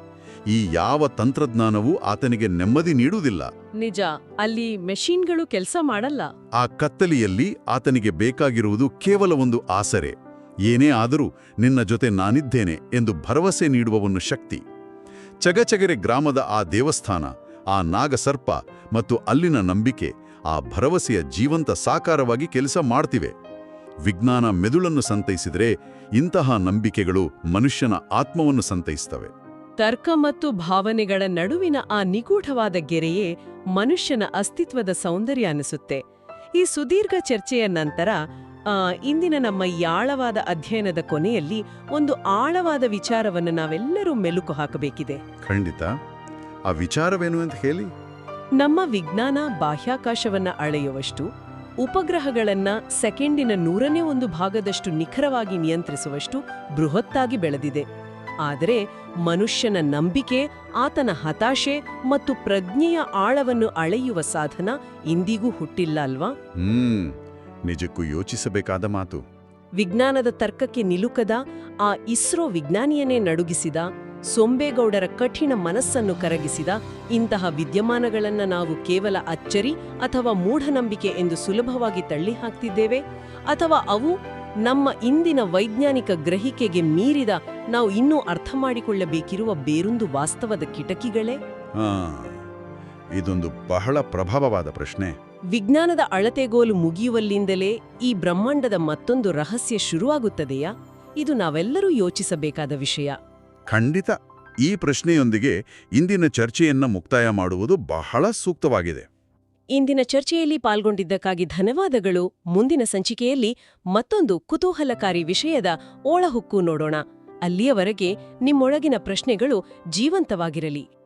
ಈ ಯಾವ ತಂತ್ರಜ್ಞಾನವೂ ಆತನಿಗೆ ನೆಮ್ಮದಿ ನೀಡುವುದಿಲ್ಲ. ನಿಜ, ಅಲ್ಲಿ ಮೆಷಿನ್ಗಳು ಕೆಲಸ ಮಾಡಲ್ಲ. ಆ ಕತ್ತಲಿಯಲ್ಲಿ ಆತನಿಗೆ ಬೇಕಾಗಿರುವುದು ಕೇವಲ ಒಂದು ಆಸರೆ. ಏನೇ ಆದರೂ ನಿನ್ನ ಜೊತೆ ನಾನಿದ್ದೇನೆ ಎಂದು ಭರವಸೆ ನೀಡುವ ಒಂದು ಶಕ್ತಿ. ಚಗಚಗೆರೆ ಗ್ರಾಮದ ಆ ದೇವಸ್ಥಾನ, ಆ ನಾಗಸರ್ಪ ಮತ್ತು ಅಲ್ಲಿನ ನಂಬಿಕೆ ಆ ಭರವಸೆಯ ಜೀವಂತ ಸಾಕಾರವಾಗಿ ಕೆಲಸ ಮಾಡ್ತಿವೆ. ವಿಜ್ಞಾನ ಮೆದುಳನ್ನು ಸಂತೈಸಿದರೆ ಇಂತಹ ನಂಬಿಕೆಗಳು ಮನುಷ್ಯನ ಆತ್ಮವನ್ನು ಸಂತೈಸ್ತವೆ. ತರ್ಕ ಮತ್ತು ಭಾವನೆಗಳ ನಡುವಿನ ಆ ನಿಗೂಢವಾದ ಗೆರೆಯೇ ಮನುಷ್ಯನ ಅಸ್ತಿತ್ವದ ಸೌಂದರ್ಯ ಅನಿಸುತ್ತೆ. ಈ ಸುದೀರ್ಘ ಚರ್ಚೆಯ ನಂತರ ಇಂದಿನ ನಮ್ಮ ಈ ಆಳವಾದ ಅಧ್ಯಯನದ ಕೊನೆಯಲ್ಲಿ ಒಂದು ಆಳವಾದ ವಿಚಾರವನ್ನು ನಾವೆಲ್ಲರೂ ಮೆಲುಕು ಹಾಕಬೇಕಿದೆ. ಖಂಡಿತ. ಆ ವಿಚಾರವೇನು ಅಂತ ಹೇಳಿ. ನಮ್ಮ ವಿಜ್ಞಾನ ಬಾಹ್ಯಾಕಾಶವನ್ನ ಅಳೆಯುವಷ್ಟು, ಉಪಗ್ರಹಗಳನ್ನ ಸೆಕೆಂಡಿನ 100ನೇ ಭಾಗದಷ್ಟು ನಿಖರವಾಗಿ ನಿಯಂತ್ರಿಸುವಷ್ಟು ಬೃಹತ್ತಾಗಿ ಬೆಳೆದಿದೆ. ಆದರೆ ಮನುಷ್ಯನ ನಂಬಿಕೆ, ಆತನ ಹತಾಶೆ ಮತ್ತು ಪ್ರಜ್ಞೆಯ ಆಳವನ್ನು ಅಳೆಯುವ ಸಾಧನ ಇಂದಿಗೂ ಹುಟ್ಟಿಲ್ಲ ಅಲ್ವಾ? ನಿಜಕ್ಕೂ ಯೋಚಿಸಬೇಕಾದ ಮಾತು. ವಿಜ್ಞಾನದ ತರ್ಕಕ್ಕೆ ನಿಲುಕದ ಆ ಇಸ್ರೋ ವಿಜ್ಞಾನಿಯನ್ನೇ ನಡುಗಿಸಿದ, ಸೋಂಬೇಗೌಡರ ಕಠಿಣ ಮನಸ್ಸನ್ನು ಕರಗಿಸಿದ ಇಂತಹ ವಿದ್ಯಮಾನಗಳನ್ನ ನಾವು ಕೇವಲ ಅಚ್ಚರಿ ಅಥವಾ ಮೂಢನಂಬಿಕೆ ಎಂದು ಸುಲಭವಾಗಿ ತಳ್ಳಿ ಹಾಕ್ತಿದ್ದೇವೆ, ಅಥವಾ ಅವು ನಮ್ಮ ಇಂದಿನ ವೈಜ್ಞಾನಿಕ ಗ್ರಹಿಕೆಗೆ ಮೀರಿದ, ನಾವು ಇನ್ನೂ ಅರ್ಥ ಮಾಡಿಕೊಳ್ಳಬೇಕಿರುವ ಬೇರೊಂದು ವಾಸ್ತವದ ಕಿಟಕಿಗಳೇ? ಇದೊಂದು ಬಹಳ ಪ್ರಭಾವವಾದ ಪ್ರಶ್ನೆ. ವಿಜ್ಞಾನದ ಅಳತೆಗೋಲು ಮುಗಿಯುವಲ್ಲಿಂದಲೇ ಈ ಬ್ರಹ್ಮಾಂಡದ ಮತ್ತೊಂದು ರಹಸ್ಯ ಶುರುವಾಗುತ್ತದೆಯಾ? ಇದು ನಾವೆಲ್ಲರೂ ಯೋಚಿಸಬೇಕಾದ ವಿಷಯ. ಖಂಡಿತ. ಈ ಪ್ರಶ್ನೆಯೊಂದಿಗೆ ಇಂದಿನ ಚರ್ಚೆಯನ್ನ ಮುಕ್ತಾಯ ಮಾಡುವುದು ಬಹಳ ಸೂಕ್ತವಾಗಿದೆ. ಇಂದಿನ ಚರ್ಚೆಯಲ್ಲಿ ಪಾಲ್ಗೊಂಡಿದ್ದಕ್ಕಾಗಿ ಧನ್ಯವಾದಗಳು. ಮುಂದಿನ ಸಂಚಿಕೆಯಲ್ಲಿ ಮತ್ತೊಂದು ಕುತೂಹಲಕಾರಿ ವಿಷಯದ ಒಳಹುಕ್ಕು ನೋಡೋಣ. ಅಲ್ಲಿಯವರೆಗೆ ನಿಮ್ಮೊಳಗಿನ ಪ್ರಶ್ನೆಗಳು ಜೀವಂತವಾಗಿರಲಿ.